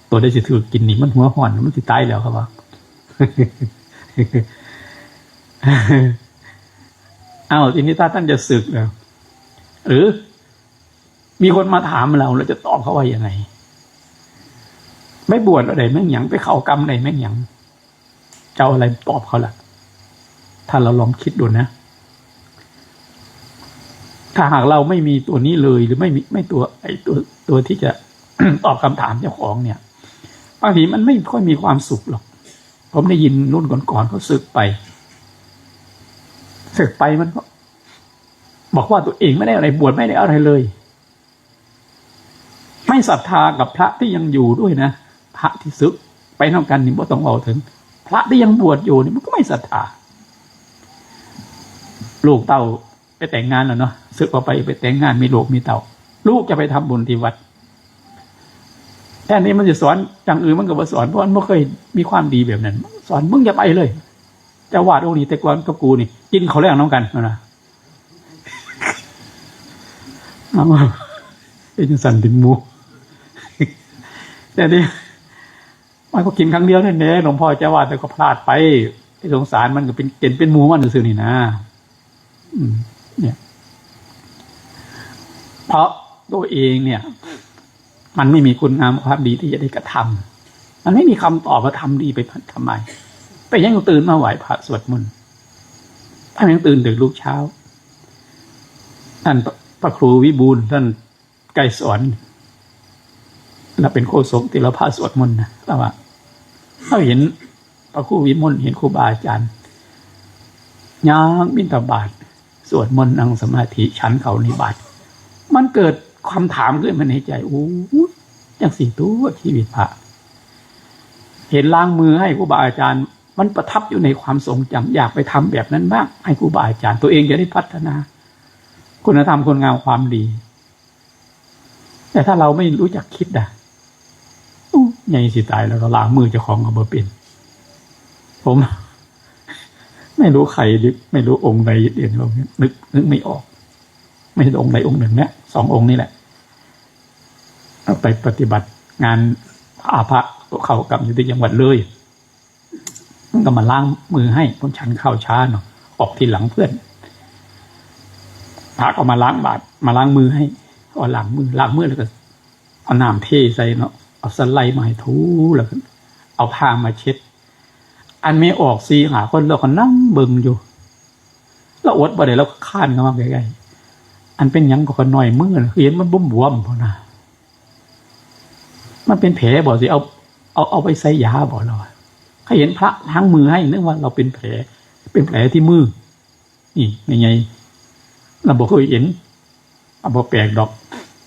ตัวได้สิถือกินนี่มันหัวห่อนมันสิตายแล้วครับว่าทีนี้ถ้าท่านจะสึกแล้วหรือมีคนมาถามเราจะตอบเขาว่ายังไงไม่บวชอะไรแม่งหยังไปเข้ากรรมอะไรแม่งหยังเจ้าอะไรตอบเขาล่ะถ้าเราลองคิดดูนะถ้าหากเราไม่มีตัวนี้เลยหรือไม่ตัวที่จะ ตอบคำถามเจ้าของเนี่ยบางทีมันไม่ค่อยมีความสุขหรอกผมได้ยินรุ่นก่อนๆเขาสึกไปมันก็บอกว่าตัวเองไม่ได้อะไรบวชไม่ได้อะไรเลยไม่ศรัทธากับพระที่ยังอยู่ด้วยนะพระที่สึกไปนอกกันนี่บ่ต้องเอาถึงพระที่ยังบวชอยู่นี่มันก็ไม่ศรัทธาลูกเต้าไปแต่งงานแล้วเนาะสึกออกไปแต่งงานมีลูกมีเต้าลูกจะไปทำบุญที่วัดแค่นี้มันจะสอนอย่างอื่นมันก็บ่สอนเพราะมันไม่เคยมีความดีแบบนั้นสอนมึงอย่าไปเลยเจ้าวาดองค์นี้แต่ก่อนกับกูนี่กินเขาวแลกน้ำกันนะเป็นสันติมูแต่นี่มันก็กินครั้งเดียวนั่นเองหลวงพ่อเจ้าวาดแต่ก็พลาดไปไอ้สงสารมันก็เป็นหมูมันซื่อนี่นะเนี่ยเพราะตัวเองเนี่ยมันไม่มีคุณงามความดีที่จะได้กระทำมันไม่มีคำตอบว่าทำดีไปทำไมไปยังตื่นมาไหวพระสวดมนต์ถ้ายังตื่นถึงลูกเช้าท่านพระครูวิบูลย์ท่านไกรสอนเราเป็นโฆษกที่เราพาสวดมนต์นะแล้วว่าเราเห็นพระครูวิบูลย์เห็นครูบาอาจารย์ย่างบิณฑบาตสวดมนต์นั่งสมาธิฉันเขานิบาตมันเกิดคำถามขึ้นมาในใจโอ้ยังสิ่งตัวชีวิตพระเห็นล้างมือให้ครูบาอาจารย์มันประทับอยู่ในความทรงจำอยากไปทำแบบนั้นบ้างให้ครูบาอาจารย์ตัวเองจะได้พัฒนาคุณธรรมคุณงามความดีแต่ถ้าเราไม่รู้จักคิดใหญ่สิตายแล้วก็ล้างมือเจ้าของก็บ่เป็นผมไม่รู้ใครไม่รู้องค์ใดเด่นเรานึกไม่ออกไม่ใช่องค์ใดองค์หนึ่งเนี่ย2 องค์นี่แหละ ไปปฏิบัติงานอาภะเขากับอยู่ที่จังหวัดเลยมันก็มาล้างมือให้ผมฉันข้าวช้าเนาะออกทีหลังเพื่อนพระก็มาล้างบาตรมาล้างมือให้ก็ล้างมือแล้วก็เอาน้ำเทใส่เนาะเอาสไลด์มาให้ถูแล้วก็เอาผ้ามาเช็ดอันไม่ออกซีหาคนเราก็นั่งเบิ่งอยู่แล้วอดบ่ได้แล้วข้านเข้ามาใกล้ๆอันเป็นหยังก็หน่อยมือเห็นมันบวมๆพอนะมันเป็นแผลบ่สิเอาไปใส่ยาบ่เราเขาเห็นพระล้างมือให้นึกว่าเราเป็นแผลที่มือนี่ไงเราบอกเคยเห็นเอาบ่แปลกดอก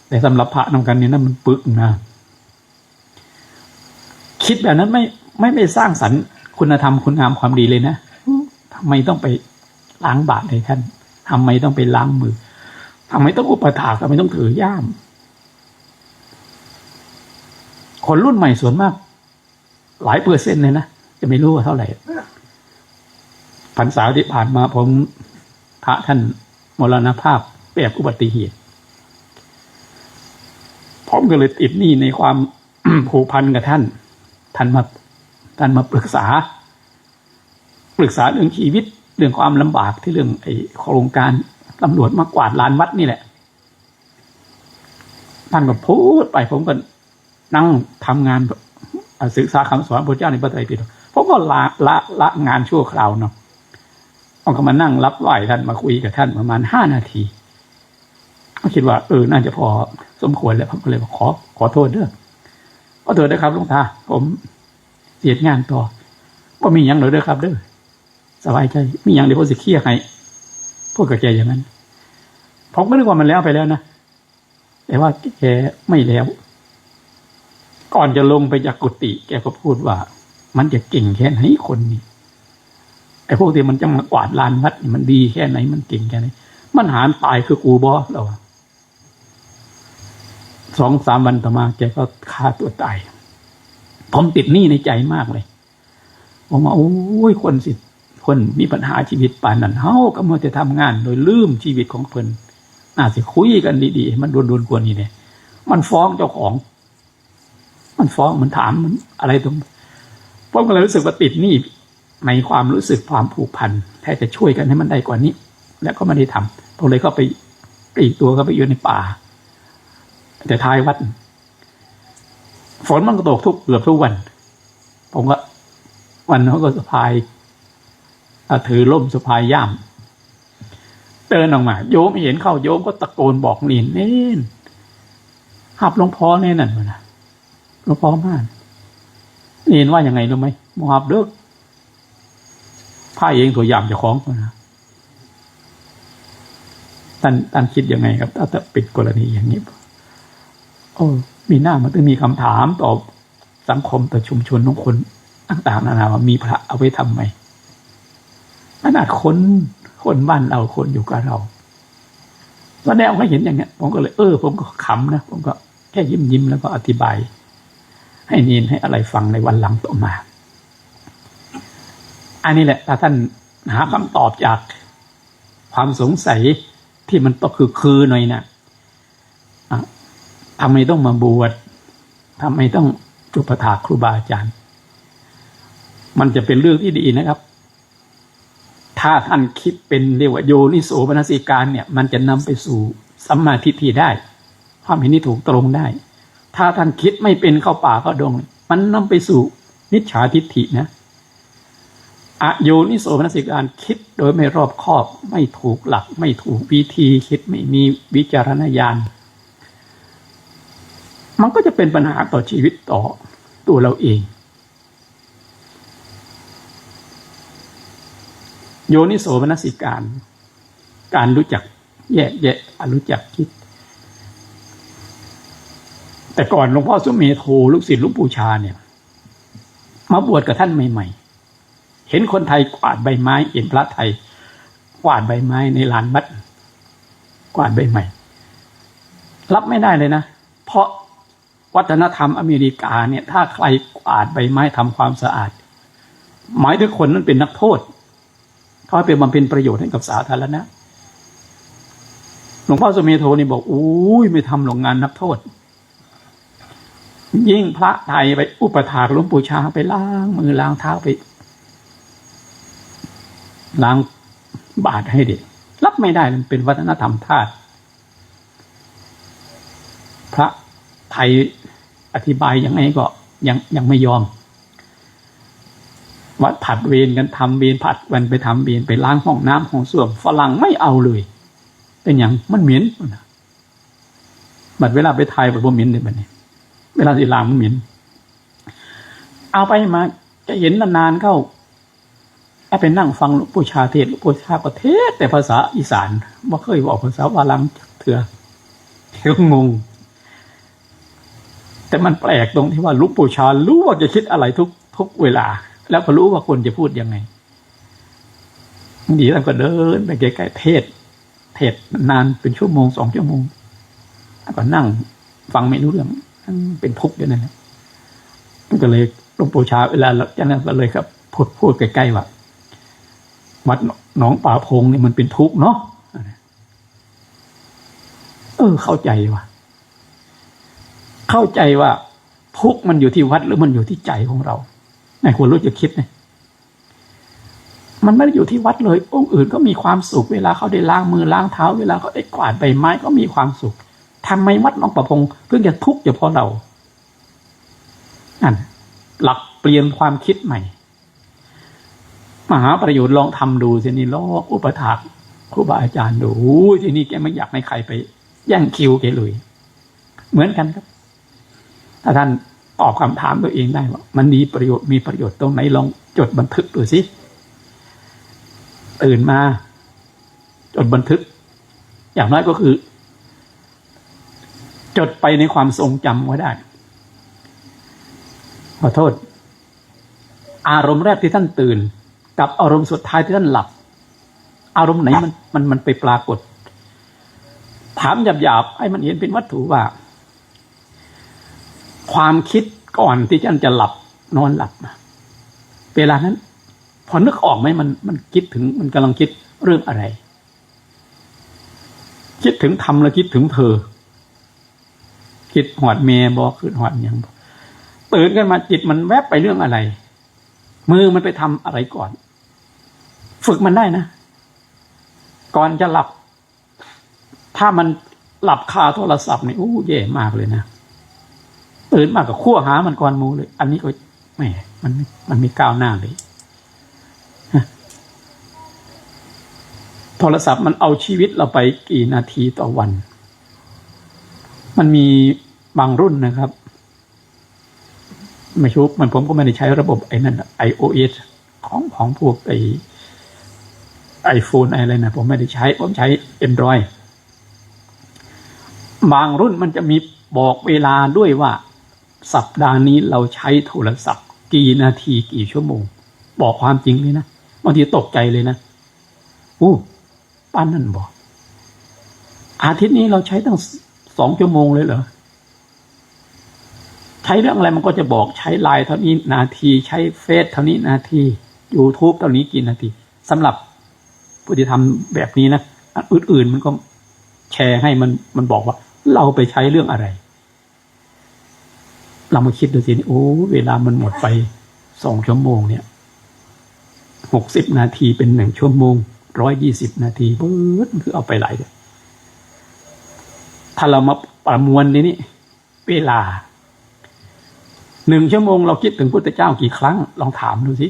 แต่สำหรับพระนำกันเนี่ยนั่นมันปึกนะคิดแบบนั้นไม่สร้างสรรค์คุณธรรมคุณงามความดีเลยนะทำไมต้องไปล้างบาตรให้ท่านทำไมต้องไปล้างมือทำไมต้องอุปถากทำไมต้องถือย่ามคนรุ่นใหม่ส่วนมากหลายเปอร์เซ็นต์เลยนะจะไม่รู้ว่าเท่าไหร่พรรษาที่ผ่านมาผมพระท่านมรณภาพแบบอุบัติเหตุผมก็เลยติดหนี้ในความ ผูกพันกับท่านมาปรึกษาเรื่องชีวิตเรื่องความลำบากที่เรื่องโครงการตำรวจมากวาดลานวัดนี่แหละท่านก็พูดไปผมก็นั่งทำงานศึกษาคำสอนพระเจ้าในพระไตรปิฎกผมก็ละงานชั่วคราวเนาะผมก็มานั่งรับไหว้ท่านมาคุยกับท่านประมาณ5 นาทีก็คิดว่าน่าจะพอสมควรแล้วผมก็เลยบอกขอโทษด้วยครับหลวงตาผมเสียงานต่อก็มีอย่างเด้อครับเด้อสบายใจมีอย่างเดี๋ยวผมจะเคลียร์ให้พูดกับแกอย่างนั้นผมก็นึกว่ามันแล้วไปแล้วนะแต่ว่าแกไม่แล้วก่อนจะลงไปจากกุฏิแกก็พูดว่ามันจะเก่งแค่ไหนคนนี้ไอ้พวกที่มันจะมากวาดลานวัดนี่มันดีแค่ไหนมันเก่งแค่ไหนมันหารตายคือกูบอเรา2-3 วันต่อมาแกก็ฆ่าตัวตายผมติดหนี้ในใจมากเลยผมว่าโอ้ยคนมีปัญหาชีวิตป่านนั้นเฮาก็มัวแต่ทำงานโดยลืมชีวิตของเพิ่นน่าสิคุยกันดีๆมันโดนกวนนี่เนี่ยมันฟ้องเจ้าของมันฟ้องมันถามมันอะไรตรงผมก็เลยรู้สึกว่าติดหนี้ในความรู้สึกความผูกพันแท้จะช่วยกันให้มันได้กว่านี้แล้วก็ไม่ได้ทำผมเลยเข้าไปปลีกตัวเข้าไปอยู่ในป่าแต่ท้ายวัดฝนมันก็ตกเกือบทุกวันผมก็วันนั้นก็สะพายถือร่มสะพายย่ามเดินออกมาโยมเห็นเข้าโยมก็ตะโกนบอกเน้นหับหลวงพ่อแน่นั่นวะนะหลวงพ่อมากเน้นว่ายังไงรู้ไหมมหับเด้อผ้าเองตัวย่ามจะคล้องนะท่านคิดยังไงครับถ้าปิดกรณีอย่างนี้มีหน้ามันต้องมีคำถามต่อสังคมต่อชุมชนของคนต่างๆนานาว่ามีพระเอาไว้ทำไมขนาดคนบ้านเราคนอยู่กับเราแล้วแนวเขาเห็นอย่างเงี้ยผมก็เลยผมก็ขำนะผมก็แค่ยิ้มแล้วก็อธิบายให้เนนให้อะไรฟังในวันหลังต่อมาอันนี้แหละถ้าท่านหาคำตอบจากความสงสัยที่มันต้องคือหน่อยนะทำไมต้องมาบวชทำไมต้องอุปถากครูบาอาจารย์มันจะเป็นเรื่องที่ดีนะครับถ้าท่านคิดเป็นเรียกว่าโยนิโสมนสิการเนี่ยมันจะนำไปสู่สัมมาทิฏฐิได้ความเห็นที่ถูกตรงได้ถ้าท่านคิดไม่เป็นเข้าป่าเข้าดงมันนำไปสู่มิจฉาทิฏฐินะอโยนิโสมนสิการคิดโดยไม่รอบคอบไม่ถูกหลักไม่ถูกวิธีคิดไม่มีวิจารณญาณมันก็จะเป็นปัญหาต่อชีวิตต่อตัวเราเองโยนิโสมนสิการรู้จักแยกแยะรู้จักคิดแต่ก่อนหลวงพ่อสุเมโธลูกศิษย์หลวงปู่ชาเนี่ยมาบวชกับท่านใหม่ๆเห็นคนไทยกวาดใบไม้เห็นพระไทยกวาดใบไม้ในลานวัดกวาดใบไม้รับไม่ได้เลยนะเพราะวัฒนธรรมอเมริกาเนี่ยถ้าใครกวาดใบไม้ทำความสะอาดหมายถึงคนนั้นเป็นนักโทษเขาไปบำเพ็ญประโยชน์ให้กับสาธารณะหลวงพ่อสุเมโธนี่บอกอุ้ยไม่ทำหลงงานนักโทษ ยิ่งพระไทยไปอุปถากหลวงปู่ชาไปล้างมือล้างเท้าไปล้างบาตรให้เด็กรับไม่ได้มันเป็นวัฒนธรรมทาสพระไทยอธิบายยังไงก็ยังไม่ยอมวัดผัดเวรกันทำเวรผัดวันไปทำเวรไปล้างห้องน้ำห้องส้วมฝรั่งไม่เอาเลยเป็นอย่างมันเหม็นบัดเวลาไปไทยแบบบ่เหม็นเลยบัดนี้เวลาสิล้างมันเหม็นเอาไปมาจะเห็นนานๆเข้าไปนั่งฟังหลวงปู่ชาเทศหลวงปู่ชาประเทศแต่ภาษาอีสานบ่เคยบอกภาษาวาลังเถื่อก็งงแต่มันแปลกตรงที่ว่าหลวงปู่ชารู้ว่าจะคิดอะไรทุกเวลาแล้วก็รู้ว่าคนจะพูดยังไงบางทีท่านก็เดินไปใกล้ๆเทศนานเป็นชั่วโมง2 ชั่วโมงแล้วก็นั่งฟังไม่รู้เรื่องเป็นทุกข์อยู่นั่นแหละก็เลยหลวงปู่ชาเวลาจากนั้นก็เลยครับพูดใกล้ๆว่าวัดหนองป่าพงนี่มันเป็นทุกข์เนาะเข้าใจว่าทุกข์มันอยู่ที่วัดหรือมันอยู่ที่ใจของเราไหนควรรู้จะคิดนะมันไม่ได้อยู่ที่วัดเลยองค์อื่นก็มีความสุขเวลาเขาได้ล้างมือล้างเท้าเวลาเขาได้กวาดใบไม้ก็มีความสุขทำไมวัดหนองป่าพงเพิ่งจะทุกข์เฉพาะเรานั่นหลักเปลี่ยนความคิดใหม่มหาประโยชน์ลองทำดูสินี่ลองอุปถากครูบาอาจารย์ดูที่นี่แกไม่อยากให้ใครไปแย่งคิวแกเลยเหมือนกันครับถ้าท่านตอบคำถามตัวเองได้ว่ามันมีประโยชน์ตรงไหนลองจดบันทึกดูสิตื่นมาจดบันทึกอย่างน้อยก็คือจดไปในความทรงจำไว้ได้ขอโทษอารมณ์แรกที่ท่านตื่นกับอารมณ์สุดท้ายที่ท่านหลับอารมณ์ไหนมันไปปรากฏถามหยาบๆให้มันเห็นเป็นวัตถุว่าความคิดก่อนที่ท่านจะหลับนอนหลับเวลานั้นพอนึกออกไหมมันคิดถึงมันกำลังคิดเรื่องอะไรคิดถึงธรรมแล้วคิดถึงเธอคิดหอดเมย์บอกคือหอดอย่างตื่นกันมาจิตมันแวบไปเรื่องอะไรมือมันไปทำอะไรก่อนฝึกมันได้นะก่อนจะหลับถ้ามันหลับคาโทรศัพท์นี่แย่มากเลยนะตื่นมากกับขั้วหามันก่อนมูเลยอันนี้ก็แหมมันมีก้าวหน้าเลยโทรศัพท์มันเอาชีวิตเราไปกี่นาทีต่อวันมันมีบางรุ่นนะครับไม่ชุบมันผมก็ไม่ได้ใช้ระบบไอ้นั่น iOS ของพวกไอโฟนอะไรนะผมไม่ได้ใช้ผมใช้ Android บางรุ่นมันจะมีบอกเวลาด้วยว่าสัปดาห์นี้เราใช้โทรศัพท์กี่นาทีกี่ชั่วโมงบอกความจริงเลยนะบางทีตกใจเลยนะป้านั่นบอกอาทิตย์นี้เราใช้ตั้ง2 ชั่วโมงเลยเหรอใช้เรื่องอะไรมันก็จะบอกใช้ไลน์เท่านี้นาทีใช้เฟซเท่านี้นาที YouTube เท่านี้กี่นาทีสำหรับผู้ที่ทำแบบนี้นะอื่นๆมันก็แชร์ให้มันบอกว่าเราไปใช้เรื่องอะไรเรามาคิดดูสิเวลามันหมดไป2 ชั่วโมงเนี่ย60 นาทีเป็น1 ชั่วโมง120 นาทีเบิดมันคือเอาไปหลายเลยถ้าเรามาประมวลนี่เวลา1 ชั่วโมงเราคิดถึงพุทธเจ้ากี่ครั้งลองถามดูสิ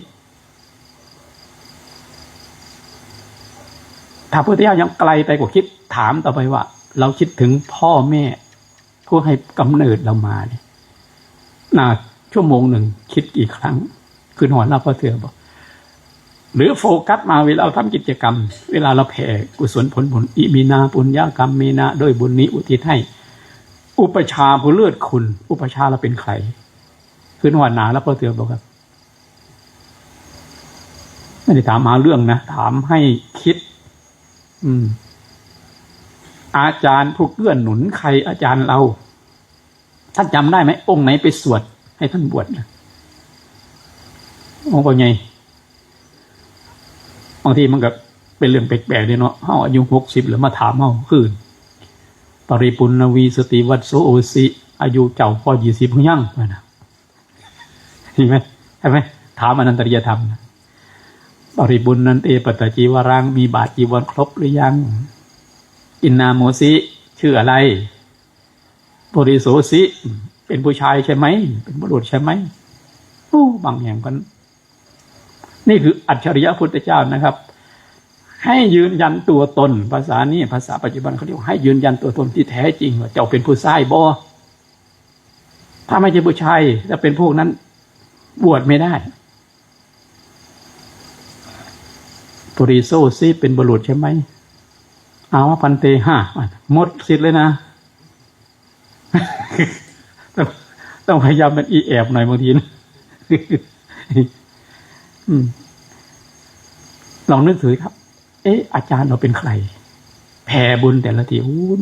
ถ้าพุทธเจ้ายังไกลไปกว่าคิดถามต่อไปว่าเราคิดถึงพ่อแม่ผู้ให้กำเนิดเรามาเนี่ยชั่วโมงหนึ่งคิดกี่ครั้งคือนอนหลับพอเถื่อบอกหรือโฟกัสมาเวลาเราทำกิจกรรมเวลาเราแผ่กุศลผลอิมินาปุญญากรรมเมนะด้วยบุญนี้อุทิศให้อุปชาผู้เลิศคุณอุปชาเราเป็นใครคือนอนหนาแล้วพอเถื่อบอกครับไม่ได้ถามหาเรื่องนะถามให้คิดอาจารย์ผู้เกื้อหนุนใครอาจารย์เราท่านจำได้ไหมองค์ไหนไปสวดให้ท่านบวชองค์ว่าไงบางทีมันก็เป็นเรื่องแปลกๆเนี่ยเนาะเฮาอายุ60หรือมาถามเฮาคืนปริปุณณวีสติวัตโสโอสิ อายุเจ้าพอ20พุ่งยั่งนะเห็นไหมใช่ไหมถามอนันตริยธรรมนะบริบุญนันเตปัตตจีวรังมีบาทจีวรครบหรือยังอินนาโมสิชื่ออะไรบริโสสิเป็นผู้ชายใช่ไหมเป็นบุรุษใช่ไหมบางอย่างกันนี่คืออัจฉริยะพุทธเจ้านะครับให้ยืนยันตัวตนภาษานี้ภาษาปัจจุบันเขาเรียกให้ยืนยันตัวตนที่แท้จริงว่าเจ้าเป็นผู้ชายบ่ถ้าไม่ใช่ผู้ชายจะเป็นพวกนั้นบวชไม่ได้ปุริโสสิเป็นบุรุษใช่ไหมเอาว่าพันเตหมดสิทธิ์เลยนะ ต้องพยายามเป็นอีแอบหน่อยบางทีนะ ลองนึกถึงครับอาจารย์เราเป็นใครแผ่บุญแต่ละที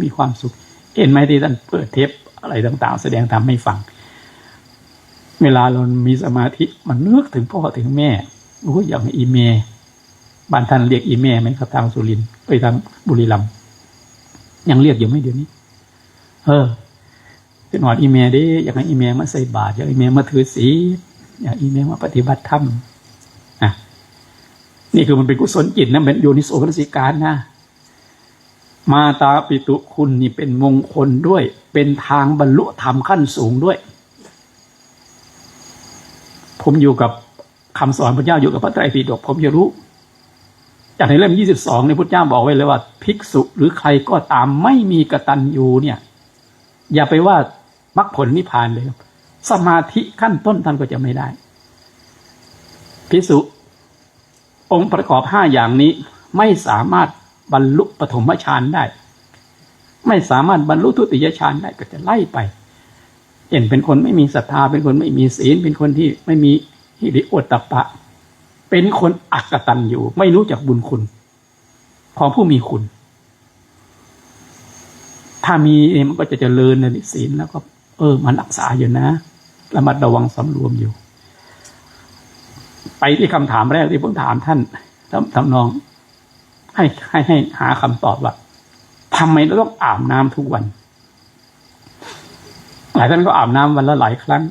มีความสุขเห็นไหมที่ท่านเปิดเทปอะไรต่างๆแสดงธรรมให้ฟังเวลาเรามีสมาธิมันนึกถึงพ่อถึงแม่อย่างอีเมบ้านท่านเรียกอีเมไหมครับทางสุรินทร์ไปทางบุรีรัมย์ยังเรียกอยู่ไหมเดี๋ยวนี้เป็นหอดอีเมดิอยากให้อีเมมาใส่บาตรอยากให้อีเมมาถือศีลอยากอีเมมาปฏิบัติธรรมนี่คือมันเป็นกุศลจิตนะเป็นโยนิโสมนสิการนะมาตาปิตุคุณนี่เป็นมงคลด้วยเป็นทางบรรลุธรรมขั้นสูงด้วยผมอยู่กับคำสอนพระเจ้าอยู่กับพระไตรปิฎกผมจะรู้จากในเล่ม22ในพุทธเจ้าบอกไว้เลยว่าภิกษุหรือใครก็ตามไม่มีกตัญญูเนี่ยอย่าไปว่ามรรคผลนิพพานเลยครับสมาธิขั้นต้นท่านก็จะไม่ได้ภิกษุองค์ประกอบ5อย่างนี้ไม่สามารถบรรลุปฐมฌานได้ไม่สามารถบรรลุทุติยฌานได้ก็จะไล่ไปเป็นคนไม่มีศรัทธาเป็นคนไม่มีศีลเป็นคนที่ไม่มีหิริโอตตัปปะเป็นคนอักตัญญูไม่รู้จักบุญคุณของผู้มีคุณถ้ามีมันก็จะเจริญในศีลแล้วก็มันรักษาอยู่นะระมัดระวังสำรวมอยู่ไปที่คำถามแรกที่ผมถามท่านทำนองให้หาคำตอบว่าทำไมเราต้องอาบน้ำทุกวันหลายท่านก็อาบน้ำวันละหลายครั้ง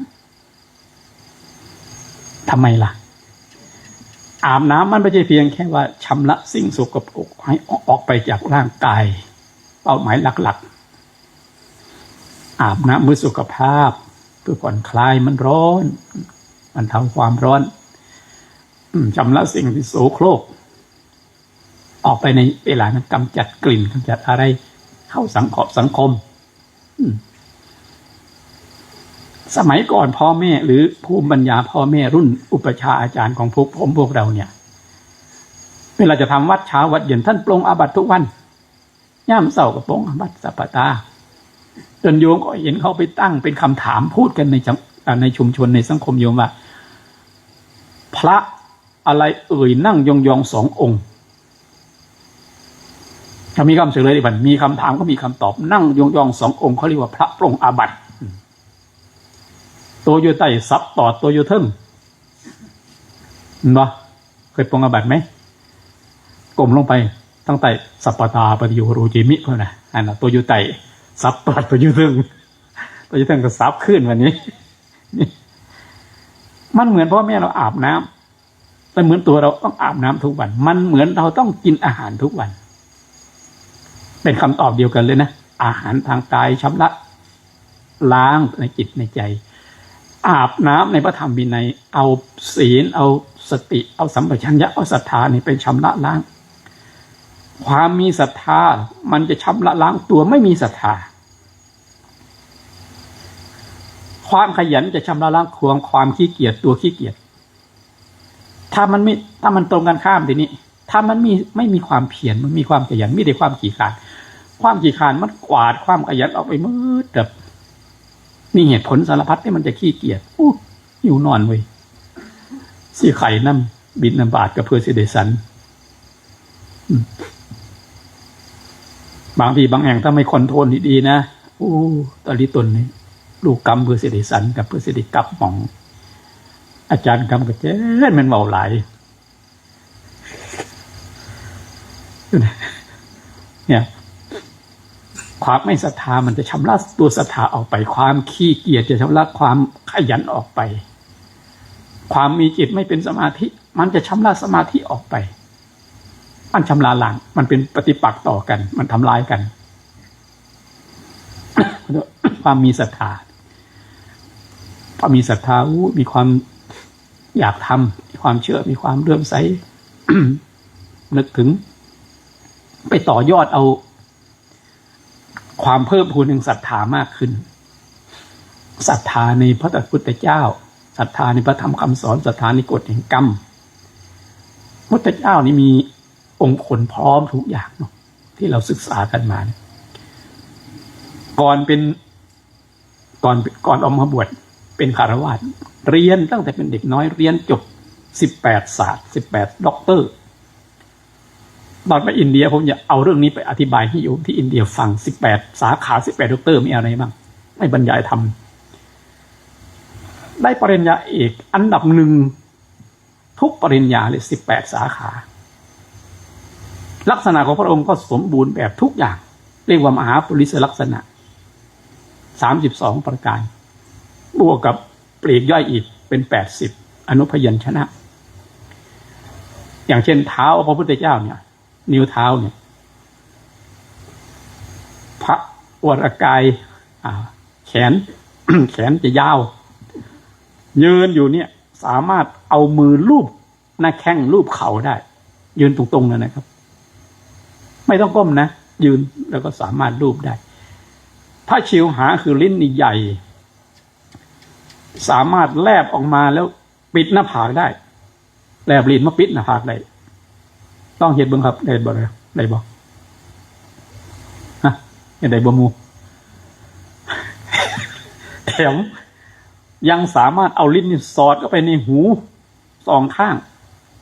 ทำไมล่ะอาบน้ำมันไม่ใช่เพียงแค่ว่าชำระสิ่งสกปรกให้ออกไปจากร่างกายเป้าหมายหลักๆอาบน้ำเพื่อสุขภาพเพื่อผ่อนคลายมันร้อนมันทำความร้อนชำระสิ่งที่โสโครกออกไปในเวลานั้นกำจัดกลิ่นกำจัดอะไรเข้าสังคมสมัยก่อนพ่อแม่หรือภูมิปัญญาพ่อแม่รุ่นอุปชาอาจารย์ของพวกเราเนี่ยเวลาจะทำวัดเช้าวัดเย็นท่านปรงอาบัติทุกวันย่ามเสาร์ก็ปรงอาบัติสัปปตาจนโยมก็เห็นเขาไปตั้งเป็นคำถามพูดกันในชุมชนในสังคมโยมว่าพระอะไรนั่งยองๆ2 องค์ถ้ามีคำเฉลยดิบันมีคำถามก็มีคำตอบนั่งยองๆ2 องค์เขาเรียกว่าพระปรงอาบัติตัวอยู่ใต้ซับต่อตัวอยู่เทิงเห็นปะเคยปรงอาบัติไหมกลมลงไปตั้งแต่สัปปตาปฏิโยโรจิมิเพื่อนนะตัวอยู่ใต้ซับต่อตัวอยู่เทิงก็ซับขึ้นวันนี้มันเหมือนพ่อแม่เราอาบน้ำแต่เหมือนตัวเราต้องอาบน้ำทุกวันมันเหมือนเราต้องกินอาหารทุกวันเป็นคำตอบเดียวกันเลยนะอาหารทางกายชำระล้างในจิตในใจอาบน้ำในพระธรรมวินัยเอาศีลเอาสติเอาสัมปชัญญะเอาศรัทธานี่เป็นชำระล้างความมีศรัทธามันจะชำระล้างตัวไม่มีศรัทธาความขยันจะชำระล้างความขี้เกียจตัวขี้เกียจถ้ามันตรงกันข้ามทีนี้ถ้ามันไม่มีความเพียรมันมีความขยันมีแต่ความขี้ขลาดมันกวาดความขยันออกไปมืดแบบนี่เหตุผลสารพัดที่มันจะขี้เกียจหิวนอนเว้ยสี่ไข่น้ำบินน้ำบาดกับเพื่อสิเดสันบางทีบางแห่งถ้าไม่คอนโทรลดีๆนะตอนนี้ตนนี่ลูกกรรมเพื่อสิเดสันกับเพื่อสิเดกับหม่องอาจารย์กรรมก็เจ๊มันเบาหลายเนี่ย ความไม่ศรัทธามันจะชำระตัวศรัทธาออกไป ความขี้เกียจจะชำระความขยันออกไป ความมีจิตไม่เป็นสมาธิมันจะชำระสมาธิออกไปมันชำระล้างมันเป็นปฏิปักษ์ต่อกันมันทำลายกัน ความมีศรัทธาพอมีศรัทธามีความอยากทำมีความเชื่อมีความเลื่อมใส นึกถึงไปต่อยอดเอาความเพิ่มพูนแห่งศรัทธามากขึ้นศรัทธาในพระพุทธเจ้าศรัทธาในพระธรรมคำสอนศรัทธาในกฎแห่งกรรมพระพุทธเจ้านี่มีองค์ผลพร้อมทุกอย่างเนาะที่เราศึกษากันมาก่อนออกมาบวชเป็นคฤหัสถ์เรียนตั้งแต่เป็นเด็กน้อยเรียนจบ18ศาสตร์18ด็อกเตอร์ตอนไปอินเดียผมจะเอาเรื่องนี้ไปอธิบายให้โยมที่อินเดียฟัง18สาขา18ด็อกเตอร์มีอะไรบ้างไม่บรรยายทำได้ปริญญาเอกอันดับหนึ่งทุกปริญญาเลย18สาขาลักษณะของพระองค์ก็สมบูรณ์แบบทุกอย่างเรียกว่ามหาปุริสลักษณะ32ประการบวกกับปลีกย่อยอีกเป็น80อนุพยัญชนะอย่างเช่นเท้าพระพุทธเจ้าเนี่ยนิ้วเท้าเนี่ยพระวรกายแขน แขนจะยาวยืนอยู่เนี่ยสามารถเอามือลูบหน้าแข้งลูบเข่าได้ยืนตรงๆเลยนะครับไม่ต้องก้มนะยืนแล้วก็สามารถลูบได้พระชิวหาคือลิ้นนี่ใหญ่สามารถแลบออกมาแล้วปิดหน้าผากได้แลบลิ้นมาปิดหน้าผากได้ต้องเห็นบ้างครับได้บ่เลยได้บ่ฮะได้บ่มู แถมยังสามารถเอาลิ้นนี่สอดเข้าไปในหูสองข้าง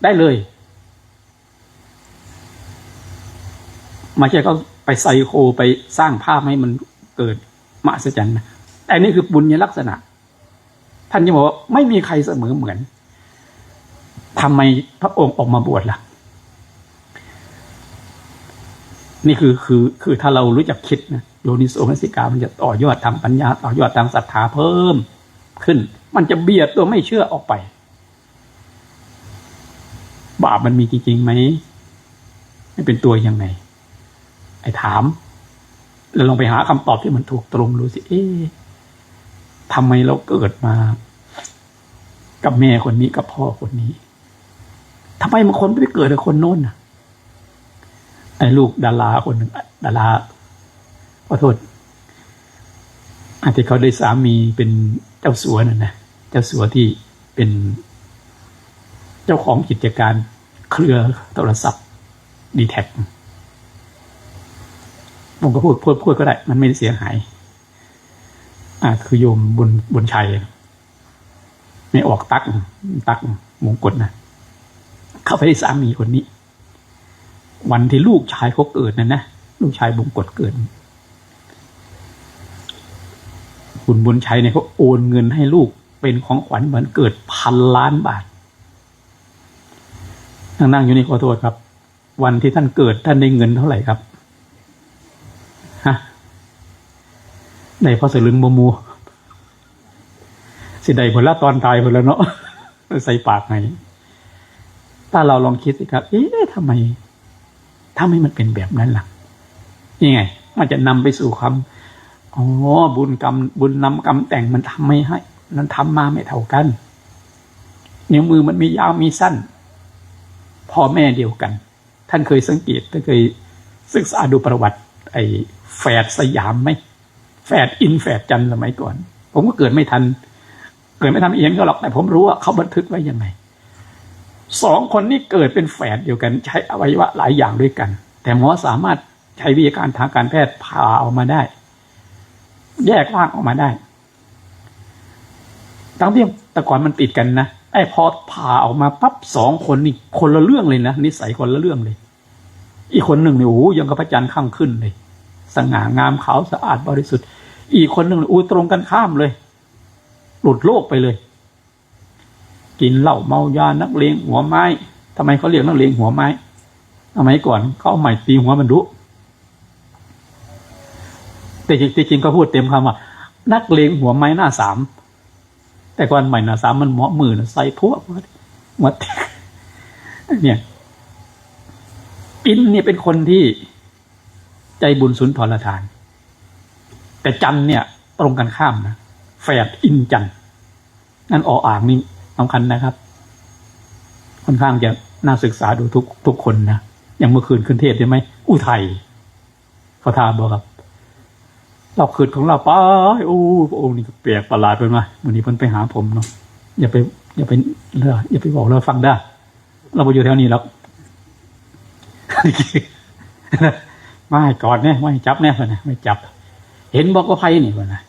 ได้เลยไม่ใช่เขาไปไซโคไปสร้างภาพให้มันเกิดมหัศจรรย์นะแต่นี่คือบุญลักษณะท่านจะบอกว่าไม่มีใครเสมอเหมือนทำไมพระองค์ออกมาบวชล่ะนี่คือถ้าเรารู้จักคิดนะโยนิโสมนสิการมันจะต่อยอดทางปัญญาต่อยอดทางศรัทธาเพิ่มขึ้นมันจะเบียดตัวไม่เชื่อออกไปบาปมันมีจริงๆไหมไม่เป็นตัวยังไงไอ้ถามแล้วลองไปหาคำตอบที่มันถูกตรงดูสิทำไมเราเกิดมากับแม่คนนี้กับพ่อคนนี้ทำไมบางคนไม่ไปเกิดกับคนโน้นน่ะไอ้ลูกดาราคนหนึ่งดาราขอโทษอาจจะเขาได้สามีเป็นเจ้าสัวนั่นนะเจ้าสัวที่เป็นเจ้าของกิจการเครือโทรศัพท์ดีแท็กผมก็พูดก็ได้มันไม่ได้เสียหายคือโยมบุญชัยไม่ออกตักมงกุฎนะเข้าไปได้สามีคนนี้วันที่ลูกชายเขาเกิดนะลูกชายมงกุฎเกิดคุณบุญชัยเนี่ยเขาโอนเงินให้ลูกเป็นของขวัญเหมือนเกิด1,000 ล้านบาทนั่งอยู่นี่ขอโทษครับวันที่ท่านเกิดท่านได้เงินเท่าไหร่ครับฮะได้พอสลึงมูสิได้ผลละตอนตายผลแล้วเนาะใส่ปากไงถ้าเราลองคิดสิครับทำไมมันเป็นแบบนั้นล่ะยังไงมันจะนำไปสู่ความบุญกรรมบุญนำกรรมแต่งมันทำไม่ให้มันทำมาไม่เท่ากันนิ้วมือมันมียาวมีสั้นพ่อแม่เดียวกันท่านเคยสังเกตท่านเคยศึกษาดูประวัติไอ้แฝดสยามไหมแฝดอินแฝดจันสมัยก่อนผมก็เกิดไม่ทันเองก็หรอกแต่ผมรู้ว่าเขาบันทึกไว้ยังไง2 คนนี้เกิดเป็นแฝดเดียวกันใช้อวัยวะหลายอย่างด้วยกันแต่หมอสามารถใช้วิทยาการทางการแพทย์ผ่าออกมาได้แยกร่างออกมาได้ทั้งที่แต่ก่อนมันติดกันนะพอผ่าออกมาปั๊บ2 คนนี่คนละเรื่องเลยนะนิสัยคนละเรื่องเลยอีกคนหนึ่งเนี่ยยังกับพระจันทร์ข้างขึ้นเลยสง่างามขาวสะอาดบริสุทธิ์อีกคนหนึ่งตรงกันข้ามเลยหลุดโลกไปเลยกินเหล้าเมายานักเลงหัวไม้ทำไมเขาเรียกนักเลงหัวไม้ทำไมก่อนเขาเอาไม้ตีหัวมันดุ แต่จริงก็พูดเต็มคำว่านักเลงหัวไม้หน้าสามแต่ก่อนใหม่หน้าสามมันเหมาะมือใส่พวกหมดเนี่ยอินเนี่ยเป็นคนที่ใจบุญสุนทรทานแต่จันเนี่ยตรงกันข้ามนะแฝดอินจันนั่นอ่างนี่สำคัญนะครับค่อนข้างจะน่าศึกษาดูทุกคนนะอย่างเมื่อคืนขึ้นเทศใช่ไหมอุทัยเขาถามบอกครับเราคืนของเราป้าโอ้พระองค์นี่แปลกประหลาดไปมาวันนี้เพิ่นไปหาผมเนาะอย่าไปบอกเราฟังได้เราไปอยู่แถวนี้แล้วไม่กอดเนี่ยไม่จับเนี่ยนะไม่จับเห็นบอกก็ไฟนี่วะนะ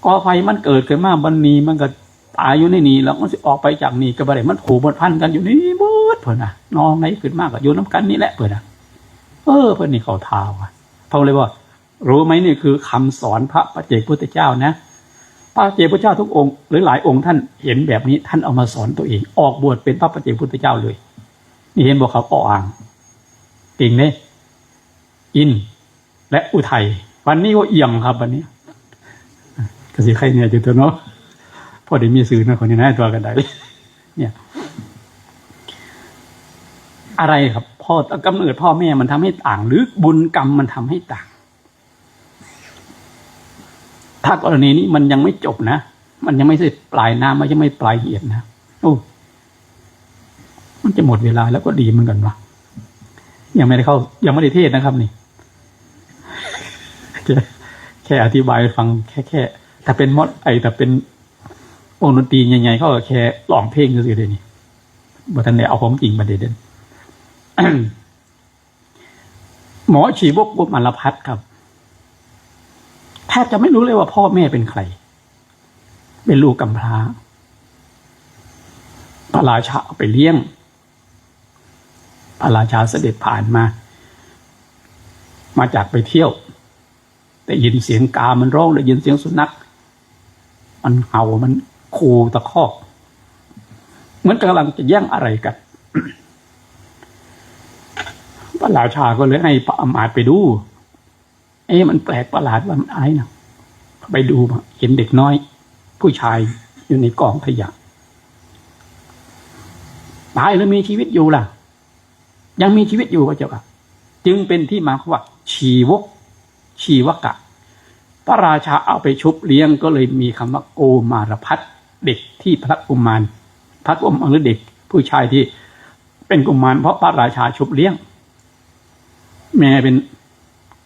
กอไฟมันเกิดขึ้นมาบันนี้มันก็ตายอยู่ในนี้แล้วมันสิออกไปจากนี่ก็บ่ได้มันผูกมันพันกันอยู่นี่หมดเพิ่นน่ะนองไหนขึ้นมากก็อยู่น้ำกันนี่แหละเพิ่นน่ะเพิ่นนี่เขาท้าวอ่ะเพิ่นเลยว่ารู้ไหมนี่คือคำสอนพระปัจเจกพุทธเจ้านะพระปัจเจกพุทธเจ้าทุกองค์หรือหลายองค์ท่านเห็นแบบนี้ท่านเอามาสอนตัวเองออกบวชเป็นพระปัจเจกพุทธเจ้าเลยนี่เห็นบอกเขาอ่างเก่งเนี่ยอินและอุทัยวันนี้ก็เอี่ยมครับวันนี้กสิใครเนี่ยจุดตัวเนาะพอได้มีสื่อนะคนนี้นะตัวกันได้เนี่ยอะไรครับพ่อกำเนิดพ่อแม่มันทำให้ต่างหรือบุญกรรมมันทำให้ต่างถ้ากรณีนี้มันยังไม่จบนะมันยังไม่ใช่ปลายน้ำมันยังไม่ปลายเหตุนะโอ้มันจะหมดเวลาแล้วก็ดีเหมือนกันวะยังไม่ได้เข้ายังไม่ได้เทศนะครับนี่แค่อธิบายฟังแค่ถ้าเป็นมดแต่เป็นวงดนตรีใหญ่ๆเขาก็แค่ร้องเพลงซื่อๆเลยนี่บ่ทันได้เอาของจริงมาเด่นหมอชีวกบุญมลพัฒน์ครับแทบจะไม่รู้เลยว่าพ่อแม่เป็นใครเป็นลูกกำพร้าพระราชาเอาไปเลี้ยงพระราชาเสด็จผ่านมาจากไปเที่ยวแต่ยินเสียงกามันร้องได้ยินเสียงสุนัขมันเห่ามันขู่ตะคอกเหมือนกำลังจะแย่งอะไรกันพระราชาก็เลยให้พระอมาตย์ไปดูมันแปลกประหลาดว่ามันอะไรนะไปดูเห็นเด็กน้อยผู้ชายอยู่ในกองขยะตายหรือมีชีวิตอยู่ล่ะยังมีชีวิตอยู่พระเจ้าค่ะจึงเป็นที่มาของว่าชีวกะพระราชาเอาไปชุบเลี้ยงก็เลยมีคำว่าโกมารพัฒน์เด็กที่พระกุมารหรือเด็กผู้ชายที่เป็นกุมารเพราะพระราชาชุบเลี้ยงแม่เป็น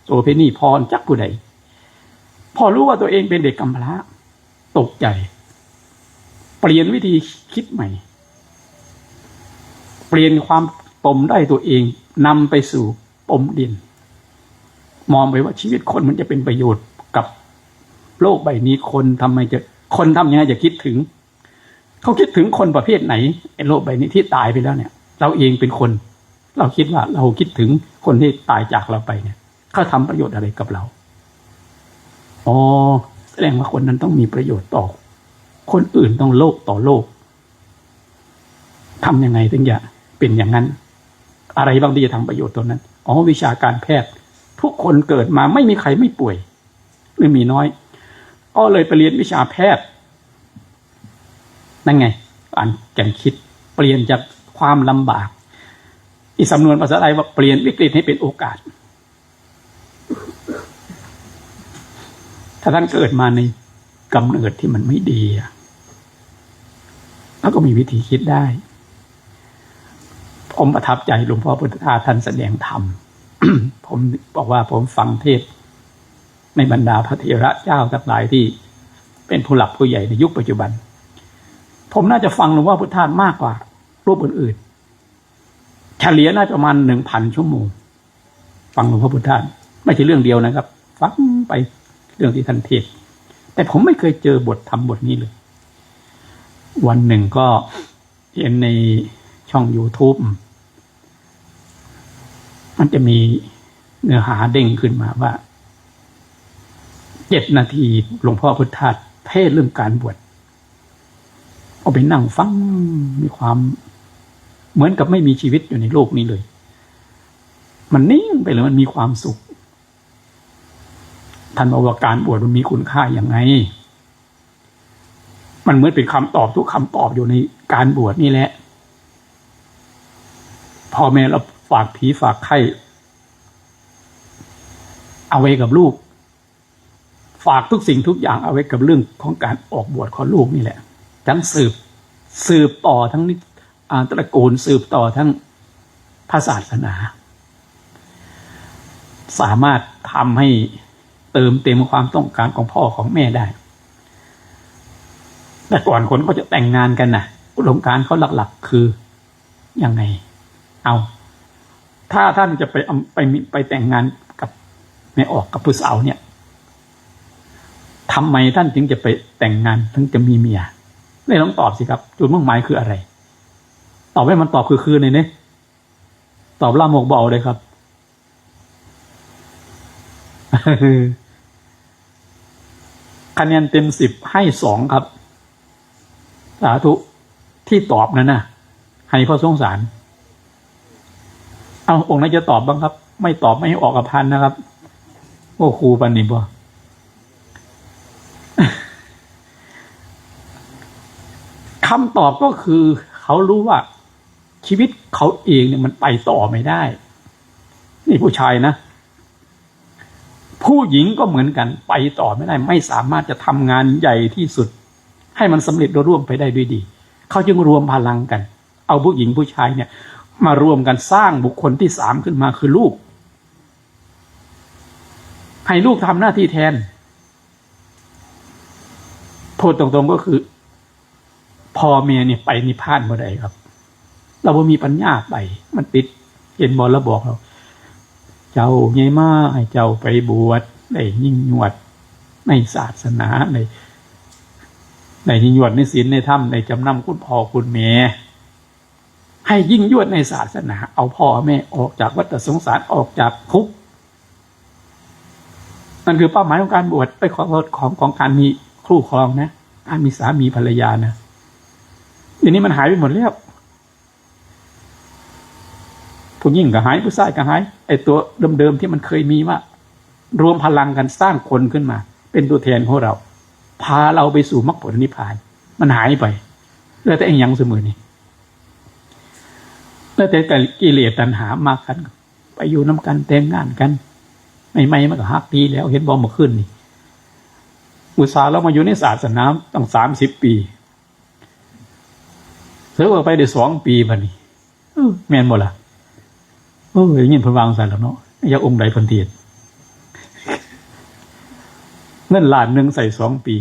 โสเภณีพรจักผู้ใดพอรู้ว่าตัวเองเป็นเด็กกำพร้าตกใจเปลี่ยนวิธีคิดใหม่เปลี่ยนความปมได้ตัวเองนำไปสู่ปมดินมองไปว่าชีวิตคนมันจะเป็นประโยชน์กับโลกใบนี้คนทำยังไงจะคิดถึงเขาคิดถึงคนประเภทไหนในโลกใบนี้ที่ตายไปแล้วเนี่ยเราเองเป็นคนเราคิดว่าเราคิดถึงคนที่ตายจากเราไปเนี่ยเขาทำประโยชน์อะไรกับเราแสดงว่าคนนั้นต้องมีประโยชน์ต่อคนอื่นต้องโลกต่อโลกทำยังไงถึงจะเป็นอย่างนั้นอะไรบ้างที่จะทำประโยชน์ตัวนั้นวิชาการแพทย์ทุกคนเกิดมาไม่มีใครไม่ป่วยหรือมีน้อยก็เลยไปเรียนวิชาแพทย์นั่นไงอ่านแก่นคิดเปลี่ยนจากความลำบากอีสำนวนภาษาไทยว่าเปลี่ยนวิกฤตให้เป็นโอกาสถ้าท่านเกิดมาในกำเนิดที่มันไม่ดีแล้วก็มีวิธีคิดได้ผมประทับใจหลวงพ่อพุทธทาสท่านแสดงธรรม ผมบอกว่าผมฟังเทศในบรรดาพระเถระเจ้าทั้งหลายที่เป็นผู้หลักผู้ใหญ่ในยุคปัจจุบันผมน่าจะฟังหลวงพ่อพุทธทาสมากกว่ารูปอื่นๆเฉลี่ยน่าประมาณ 1,000 ชั่วโมงฟังหลวงพ่อพุทธทาสไม่ใช่เรื่องเดียวนะครับฟังไปเรื่องที่ท่านเทศแต่ผมไม่เคยเจอบทธรรมบทนี้เลยวันหนึ่งก็เห็นในช่อง YouTube มันจะมีเนื้อหาเด้งขึ้นมาว่า7 นาทีหลวงพ่อพุทธทาสเทศเรื่องการบวชเอาไปนั่งฟังมีความเหมือนกับไม่มีชีวิตอยู่ในโลกนี้เลยมันนิ่งไปเลยมันมีความสุข ท่านบอกว่าการบวชมันมีคุณค่าอย่างไงมันเหมือนเป็นคำตอบทุกคำตอบอยู่ในการบวชนี่แหละพ่อแม่เราฝากผีฝากไข่เอาไว้กับลูกฝากทุกสิ่งทุกอย่างเอาไว้กับเรื่องของการออกบวชของลูกนี่แหละทั้งสืบต่อทั้งตระกูลสืบต่อทั้งพระศาสนาสามารถทำให้เติมเต็มความต้องการของพ่อของแม่ได้แต่ก่อนคนเขาจะแต่งงานกันนะอุดมการณ์เขาหลักๆคือยังไงถ้าท่านจะไปแต่งงานกับแม่ออกกับผู้สาวเนี่ยทำไมท่านจึงจะไปแต่งงานถึงจะมีเมียได้ลองตอบสิครับจุดมุ่งหมายคืออะไรตอบให้มันตอบคือในนี้ตอบล่ามกเบาเลยครับ คะแนนเต็ม10ให้2ครับสาธุที่ตอบนั่นนะให้เพราะสงสารองค์ไหนจะตอบบ้างครับไม่ตอบไม่ให้ออกกับพันนะครับโอ้ครูปันนี่บ่คำตอบก็คือเขารู้ว่าชีวิตเขาเองเนี่ยมันไปต่อไม่ได้นี่ผู้ชายนะผู้หญิงก็เหมือนกันไปต่อไม่ได้ไม่สามารถจะทำงานใหญ่ที่สุดให้มันสำเร็จร่วมไปได้ด้วยดีเขาจึงรวมพลังกันเอาผู้หญิงผู้ชายเนี่ยมารวมกันสร้างบุคคลที่3ขึ้นมาคือลูกให้ลูกทำหน้าที่แทนพูดตรงๆก็คือพ่อแม่เนี่ยไปนิพพานเมื่อใดครับเราบ่มีปัญญาไปมันติดเห็นบ่แล้วบอกเราเจ้าใหญ่มาให้เจ้าไปบวชได้ยิ่งยวดในศาสนาในยิ่งยวดในศีลในธรรมในจำนำคุณพ่อคุณแม่ให้ยิ่งยวดในศาสนาเอาพ่อแม่ออกจากวัฏสงสารออกจากทุกข์นั่นคือเป้าหมายของการบวชไปของการมีคู่ครองนะการมีสามีภรรยานะเดี๋ยวนี้มันหายไปหมดแล้วผู้หญิงก็หายผู้ชายก็หายไอ้ตัวเดิมๆที่มันเคยมีว่ารวมพลังกันสร้างคนขึ้นมาเป็นตัวแทนของเราพาเราไปสู่มรรคผลนิพพานมันหายไปเหลือแต่เองยังเสมอนี่เหลือแต่กิเลสตัณหามากันไปอยู่น้ำกันแต่งงานกันไม่มันก็ฮักดีแล้วเห็นบ่มาขึ้นนี่อุตส่าห์เรามาอยู่ในศาสนาตั้ง30 ปีเสือออกไปได้2 ปีบัดนี้แม่นบ่ล่ะอย่างนี้เพิ่นวางใส่แล้วเนาะอยากองค์ใดเพิ่นเทศเงินล้านนึงใส่2 ปี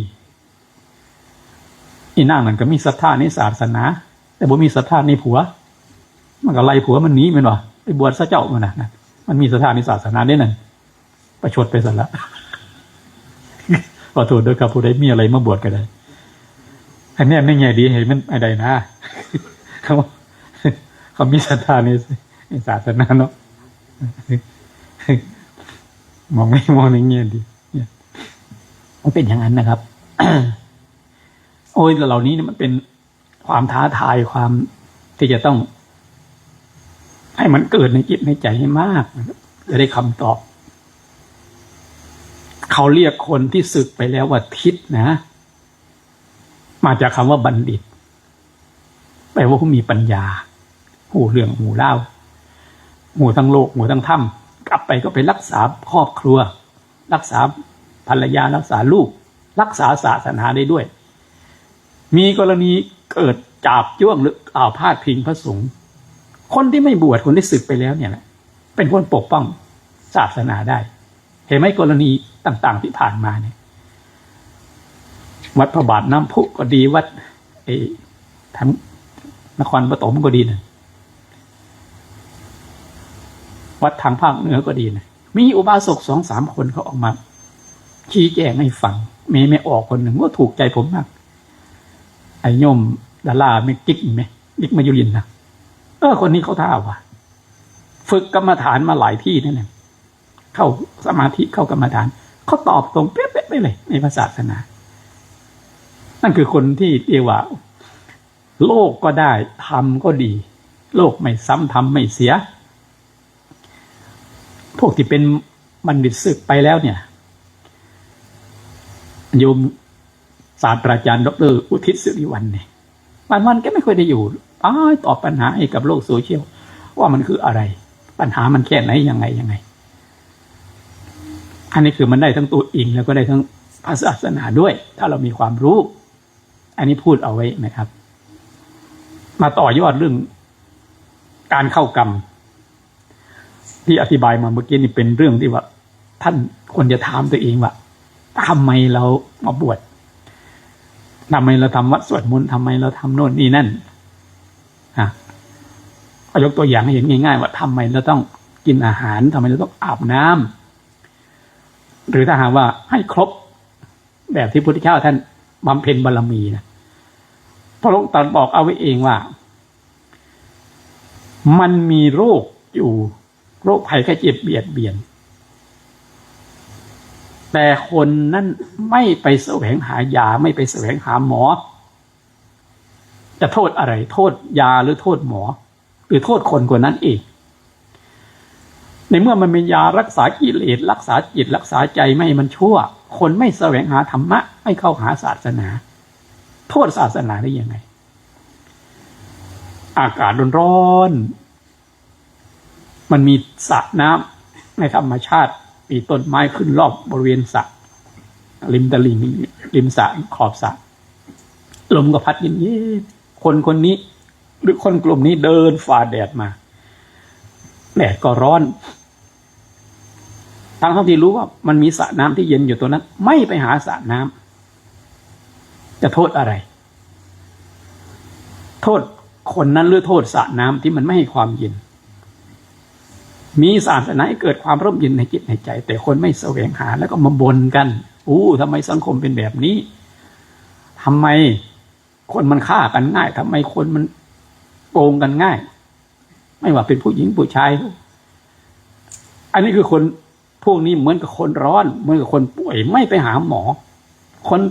อีนางนั่นก็มีศรัทธาในศาสนาแต่บ่มีศรัทธาในผัวมันก็ไล่ผัวมันหนีแม่นบ่ไปบวชซะเจ้ามันน่ะมันมีศรัทธาในศาสนาได้นั่นประชดไปซะละขอโทษด้วยครับผู้ใดมีอะไรมาบวชก็ได้อันนี้ไม่แง่ดีเห็นมันอะไรนะเขามีศรัทธาในศาสนาเนาะมองในแง่ดีมันเป็นอย่างนั้นนะครับ โอ้ยเหล่านี้เนี่ยมันเป็นความท้าทายความที่จะต้องให้มันเกิดในจิตในใจให้มากจะได้คำตอบเขาเรียกคนที่สึกไปแล้วว่าทิศนะมาจากคำว่าบัณฑิตแปลว่าผู้มีปัญญาหูเรื่องหูเล่าหูทั้งโลกหูทั้งธรรมกลับไปก็ไปรักษาครอบครัวรักษาภรรยารักษาลูกรักษาศาสนาได้ด้วยมีกรณีเกิดจาบจ้วงหรือพาดพิงพระสงฆ์คนที่ไม่บวชคนที่สึกไปแล้วเนี่ยแหละเป็นคนปกป้องศาสนาได้เห็นไหมกรณีต่างๆที่ผ่านมาเนี่ยวัดพระบาทน้ำพุก็ดีวัดทั้งนครปฐมก็ดีนะวัดทางภาคเหนือก็ดีนะมีอุบาสก 2-3 คนเขาออกมาชี้แจงให้ฟังไม่ออกคนหนึ่งว่าถูกใจผมมากไอ้โยมดาราไม่กิ๊กไหมกิ๊กมายุรินนะคนนี้เขาท่าว่ะฝึกกรรมฐานมาหลายที่นั่นแหละเข้าสมาธิเข้ากรรมฐานเขาตอบตรงเป๊ะๆไปเลยในพระศาสนานั่นคือคนที่เรียกว่าโลกก็ได้ธรรมก็ดีโลกไม่ซ้ำธรรมไม่เสียพวกที่เป็นบัณฑิตศึกไปแล้วเนี่ย โยมศาสตราจารย์ดร.อุทิศสิริวัลย์เนี่ยวันๆก็ไม่ค่อยได้อยู่ตอบปัญหาให้กับโลกโซเชียลว่ามันคืออะไรปัญหามันแค่ไหนยังไงอันนี้คือมันได้ทั้งตัวเองแล้วก็ได้ทั้งศาสนาด้วยถ้าเรามีความรู้อันนี้พูดเอาไว้นะครับมาต่อยอดเรื่องการเข้ากรรมที่อธิบายมาเมื่อกี้นี่เป็นเรื่องที่ว่าท่านควรจะถามตัวเองว่าทำไมเรามาบวชทำไมเราทำวัดสวดมนต์ทำไมเราทำโน่นนี่นั่นยกตัวอย่างให้เห็นง่ายๆว่าทำไมเราต้องกินอาหารทำไมเราต้องอาบน้ำหรือถ้าหากว่าให้ครบแบบที่พระพุทธเจ้าท่านบำเพ็ญบารมีนะพระองค์ตรัสบอกเอาไว้เองว่ามันมีโรคอยู่โรคภัยไข้เจ็บเบียดเบียนแต่คนนั้นไม่ไปแสวงหายาไม่ไปแสวงหาหมอจะโทษอะไรโทษยาหรือโทษหมอหรือโทษคนคนนั้นเองในเมื่อมันเป็นยารักษากิเลสรักษาจิตรักษาใจไม่ให้มันชั่วคนไม่แสวงหาธรรมะไม่เข้าหาศาสนาโทษศาสนาได้ยังไงอากาศร้อนมันมีสระน้ำในธรรมชาติมีต้นไม้ขึ้นรอบบริเวณสระริมตลิ่งริมสระขอบสระลมก็พัดเย็นๆคนนี้หรือคนกลุ่มนี้เดินฝ่าแดดมาแดดก็ร้อนทั้งที่รู้ว่ามันมีสระน้ำที่เย็นอยู่ตัวนั้นไม่ไปหาสระน้ำจะโทษอะไรโทษคนนั้นหรือโทษสระน้ำที่มันไม่ให้ความเย็นมีศาสนาให้เกิดความร่มเย็นในจิตในใจแต่คนไม่แสวงหาแล้วก็มาบ่นกันทำไมสังคมเป็นแบบนี้ทำไมคนมันฆ่ากันง่ายทำไมคนมันโกงกันง่ายไม่ว่าเป็นผู้หญิงผู้ชายอันนี้คือคนพวกนี้เหมือนกับคนร้อนเหมือนกับคนป่วยไม่ไปหาหมอคน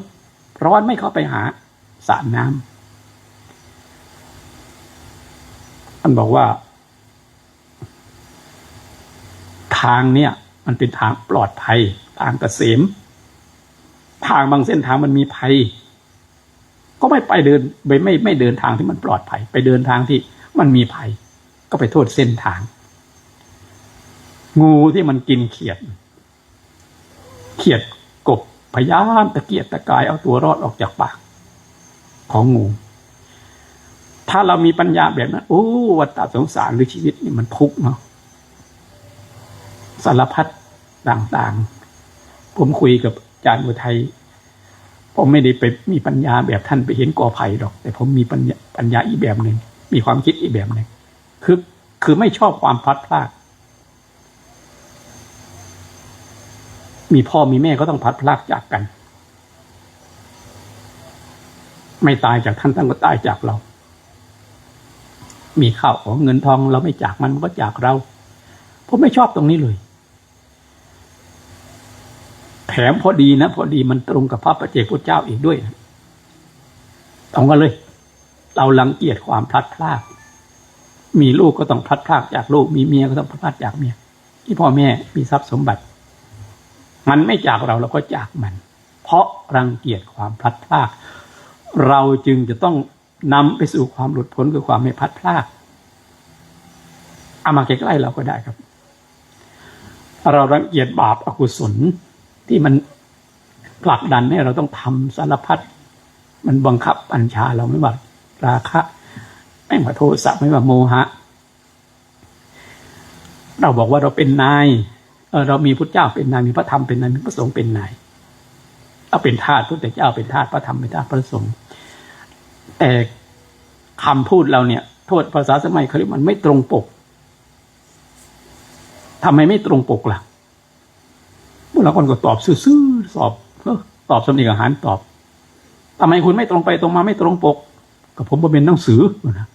ร้อนไม่เข้าไปหาสระน้ำท่านบอกว่าทางเนี่ยมันเป็นทางปลอดภัยทางเกษมทางบางเส้นทางมันมีภัยก็ไม่ไปเดินไม่เดินทางที่มันปลอดภัยไปเดินทางที่มันมีภัยก็ไปโทษเส้นทางงูที่มันกินเขียดกบพยายามตะเกียกตะกายเอาตัวรอดออกจากปากของงูถ้าเรามีปัญญาแบบนั้นวัฏสงสารหรือชีวิตนี่มันทุกข์เนาะสารพัดต่างๆผมคุยกับอาจารย์อุทัยผมไม่ได้ไปมีปัญญาแบบท่านไปเห็นกอไผ่หรอกแต่ผมมีปัญญาอีกแบบหนึ่งมีความคิดอีกแบบหนึ่งคือไม่ชอบความพลัดพรากมีพ่อมีแม่ก็ต้องพลัดพรากจากกันไม่ตายจากท่านก็ตายจากเรามีข้าวของเงินทองเราไม่จากมันก็จากเราผมไม่ชอบตรงนี้เลยแถมพอดีมันตรงกับพระปัจเจกพุทธเจ้าอีกด้วยตรงกันเลยเรารังเกียจความพลัดพรากมีลูกก็ต้องพลัดพรากจากลูกมีเมียก็ต้องพลัดพรากจากเมียที่พ่อแม่มีทรัพย์สมบัติมันไม่จากเราก็จากมันเพราะรังเกียจความพลัดพรากเราจึงจะต้องนำไปสู่ความหลุดพ้นคือความไม่พลัดพรากเอามาใกล้ๆเราก็ได้ครับเรารังเกียจบาปอกุศลที่มันผลักดันให้เราต้องทำสารพัดมันบังคับบัญชาเราไม่ว่าราคะไม่ว่าโทสะไม่ว่าโมหะเราบอกว่าเราเป็นนายเรามีพุทธเจ้าเป็นนายมีพระธรรมเป็นนายมีพระสงฆ์เป็นนายเราเป็นทาสพุทธเจ้าเป็นทาสพระธรรมเป็นทาสพระสงฆ์แต่คำพูดเราเนี่ยโทษภาษาสมัยเขาเรียกมันไม่ตรงปกทำไมไม่ตรงปกล่ะพวกเราคนก็ตอบซื่อๆตอบสำเนียงอาหารตอบทำไมคุณไม่ตรงไปตรงมาไม่ตรงปกกับผมบ่เป็นหนังสือนะ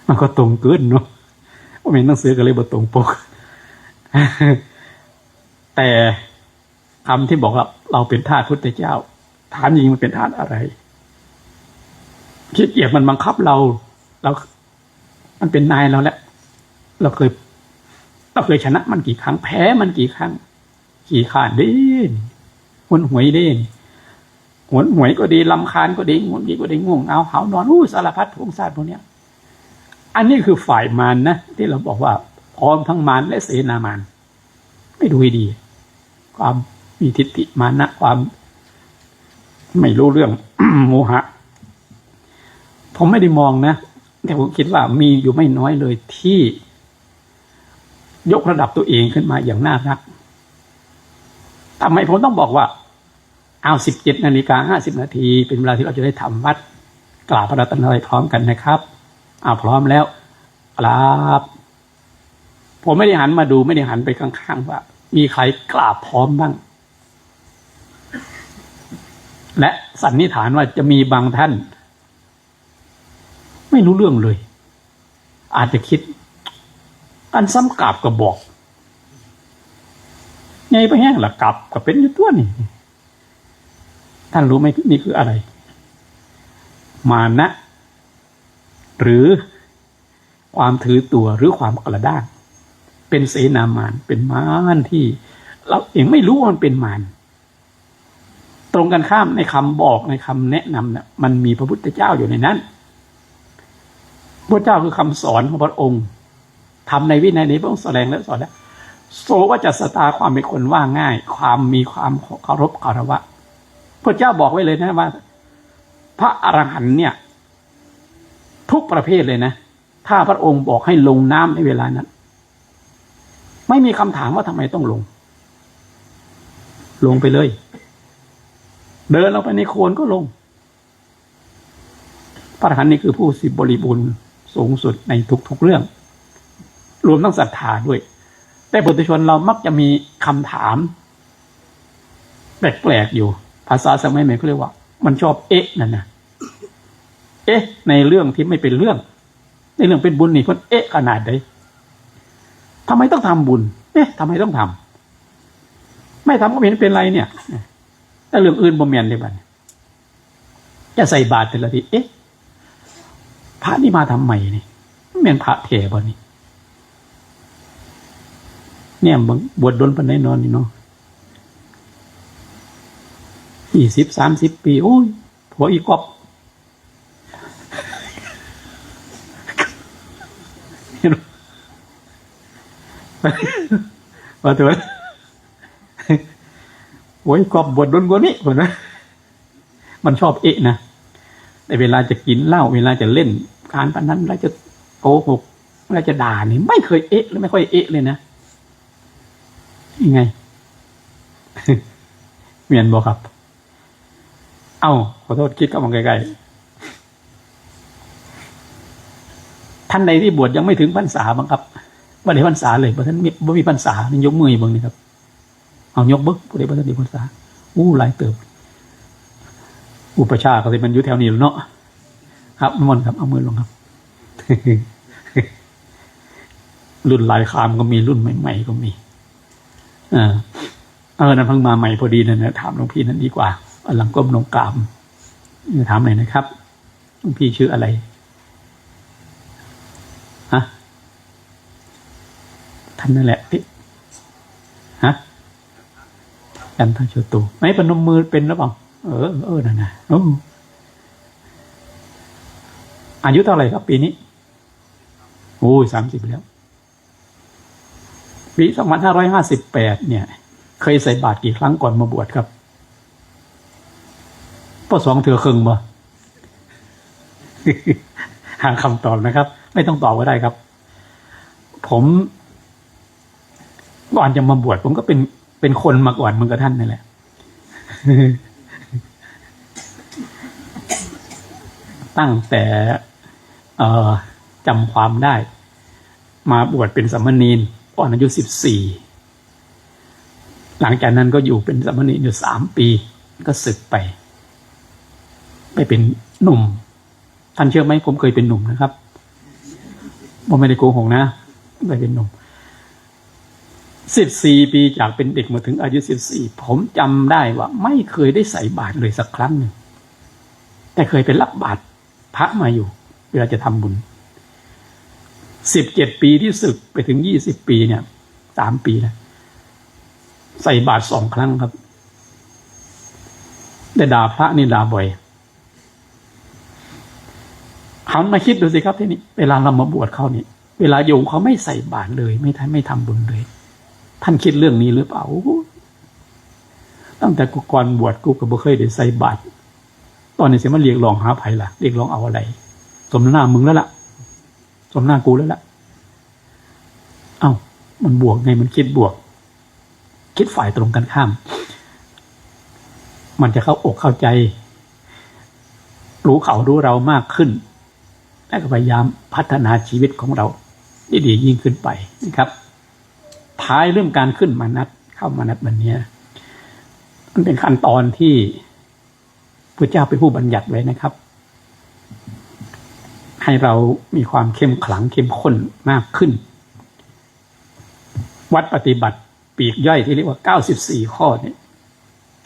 มันก็ตรงเกินเนาะบ่เป็นหนังสือก็เลยบ่ตรงปกแต่คำที่บอกว่าเราเป็นทาสพุทธเจ้าถามจริงมันเป็นทาสอะไรขี้เกียจมันบังคับเรามันเป็นนายเราแล้วเราเคยชนะมันกี่ครั้งแพ้มันกี่ครั้งขี่ขาดเด่นคนหวยเด่น หวนหวยก็ดีลำคาญก็ดีงุนงีก็ดีง่วงเอาหานอนสารพัดพวงศาสตร์พวกเนี้ยอันนี้คือฝ่ายมารนะที่เราบอกว่าพร้อมทั้งมารและเสนามารไม่ดูให้ดีความมีทิฏฐิมานะความไม่รู้เรื่อง โมหะผมไม่ได้มองนะแต่ผมคิดว่ามีอยู่ไม่น้อยเลยที่ยกระดับตัวเองขึ้นมาอย่างน่ารักทำไมผมต้องบอกว่าเอา17:50 น.เป็นเวลาที่เราจะได้ทำวัดกราบพระรัตนตรัยพร้อมกันนะครับพร้อมแล้วกราบผมไม่ได้หันมาดูไม่ได้หันไปข้างๆว่ามีใครกราบพร้อมบ้างและสันนิษฐานว่าจะมีบางท่านไม่รู้เรื่องเลยอาจจะคิดอันซ้ำกราบก็บอกไงไปแห้งละกลับก็เป็นอยู่ตัวนี่ท่านรู้ไหมนี่คืออะไรมานะหรือความถือตัวหรือความกระด้างเป็นเสนามารเป็นมารที่เราเองไม่รู้ว่ามันเป็นมารตรงกันข้ามในคำบอกในคำแนะนำเนี่ยมันมีพระพุทธเจ้าอยู่ในนั้นพระเจ้าคือคำสอนของพระองค์ทำในวินัยในพระองค์แสดงและสอนแล้วโสว่าจะสตาความเป็นคนว่าง่ายความมีความเคารพคารวะพระเจ้าบอกไว้เลยนะว่าพระอรหันต์เนี่ยทุกประเภทเลยนะถ้าพระองค์บอกให้ลงน้ำในเวลานั้นไม่มีคำถามว่าทำไมต้องลงไปเลยเดินลงไปในโคลนก็ลงพระอรหันต์นี่คือผู้สิบบริบูรณ์สูงสุดในทุกๆเรื่องรวมทั้งศรัทธาด้วยแต่ปุถุชนเรามักจะมีคำถามแปลกๆอยู่ภาษาสมัยใหม่เขาเรียกว่ามันชอบนั่นนะในเรื่องที่ไม่เป็นเรื่องในเรื่องเป็นบุญนี่เพิ่นขนาดใดทำไมต้องทำบุญทำไมต้องทำไม่ทำก็ไม่เห็นเป็นไรเนี่ยแต่เรื่องอื่นบ่แม่นเลยบัดจะใส่บาตรแต่ละทีพระนี่มาทำไมนี่แม่นพระแท้บ่นี่เนี่ยบวชโดนปานใดนอนนี่เนาะ20-30 ปีโอ้ยผัวอีกอบว่าตัวโอ้ยกอบบวชโดนกว่านี้เหมือนนะมันชอบนะแต่เวลาจะกินเหล้าเวลาจะเล่นการพนันเวลาจะโกหกเวลาจะด่านี่ไม่เคยหรือไม่ค่อยเลยนะยังไงเมียนบอกครับขอโทษคิดเข้ามาใกล้ๆท่านใดที่บวชยังไม่ถึงพรรษาบ้างครับว่าได้พรรษาเลยเพราะท่านไม่มีพรรษานี่ยกมือบ้างนี่ครับยกบึกผู้ใดบ่ทันได้พรรษาหลายเติบอุปชาก็สิมันอยู่แถวนี้แล้วเนาะครับมนต์ครับเอามือลงครับ รุ่นหลายคามก็มีรุ่นใหม่ๆก็มีนั่นเพิ่งมาใหม่พอดีนั่นนะถามหลวงพี่นั่นดีกว่าหลังก้มลงกราบถามหน่อยนะครับหลวงพี่ชื่ออะไรท่านนั่นแหละจันทโชตุไม่ปนมมือเป็นหรือเปล่านั่นนะอายุเท่าไหร่ครับปีนี้30แล้วปี2558เนี่ยเคยใส่บาตรกี่ครั้งก่อนมาบวชครับ2 เทื่อครึ่งบ่ หาคำตอบนะครับไม่ต้องตอบก็ได้ครับผมก่อนจะมาบวชผมก็เป็นคนมาก่อนเหมือนกับท่านนั่นแหละ ตั้งแต่จำความได้มาบวชเป็นสามเณรตอนอายุ14หลังจากนั้นก็อยู่เป็นสามเณรอยู่3 ปีก็สึกไปเป็นหนุ่มท่านเชื่อไหมผมเคยเป็นหนุ่มนะครับผมไม่ได้โกหกนะไปเป็นหนุ่ม14 ปีจากเป็นเด็กมาถึงอายุ14ผมจำได้ว่าไม่เคยได้ใส่บาตรเลยสักครั้งหนึ่งแต่เคยเป็นรับบาตรพระมาอยู่เวลาจะทำบุญ17 ปีที่สึกไปถึง20 ปีเนี่ย3 ปีแล้วใส่บาตร2 ครั้งครับ ได้ด่าพระนี่ด่าบ่อยหันมาคิดดูสิครับที่นี่เวลาเรามาบวชเขานี่เวลาโยมเขาไม่ใส่บาตรเลยไม่ทำบุญเลยท่านคิดเรื่องนี้หรือเปล่าตั้งแต่กูก่อนบวชกูก็บ่เคยได้ใส่บาตรตอนนี้เสียมันเรียกร้องหาไผล่ะเรียกร้องเอาอะไรสมหน้ามึงแล้วล่ะสมหน้ากูแล้วล่ะเอ้ามันบวกไงมันคิดบวกคิดฝ่ายตรงกันข้ามมันจะเข้าอกเข้าใจรู้เขารู้เรามากขึ้นและก็พยายามพัฒนาชีวิตของเราได้ดียิ่งขึ้นไปนะครับท้ายเรื่องการขึ้นมานัดเข้ามานัดวันนี้มันเป็นขั้นตอนที่พระเจ้าเป็นผู้บัญญัติไว้นะครับให้เรามีความเข้มขลังเข้มข้นมากขึ้นวัดปฏิบัติปีกย่อยที่เรียกว่า94ข้อเนี่ย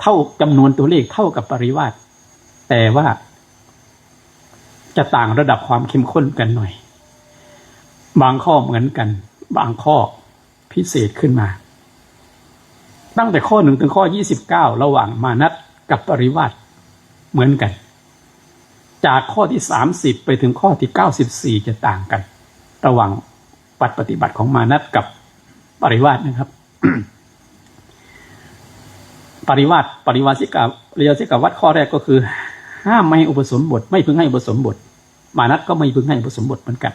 เท่าจำนวนตัวเลขเท่ากับปริวาสแต่ว่าจะต่างระดับความเข้มข้นกันหน่อยบางข้อเหมือนกันบางข้อพิเศษขึ้นมาตั้งแต่ข้อ1ถึงข้อ29ระหว่างมานัสกับปริวาสเหมือนกันจากข้อที่30ไปถึงข้อที่94จะต่างกันระหว่างวัดปฏิบัติของมานัสกับปริวาสนะครับ ปริวาสิกวัดข้อแรกก็คือห้ามไม่ให้อุปสมบทไม่พึงให้อุปสมบทมานัสก็ไม่พึงให้อุปสมบทเหมือนกัน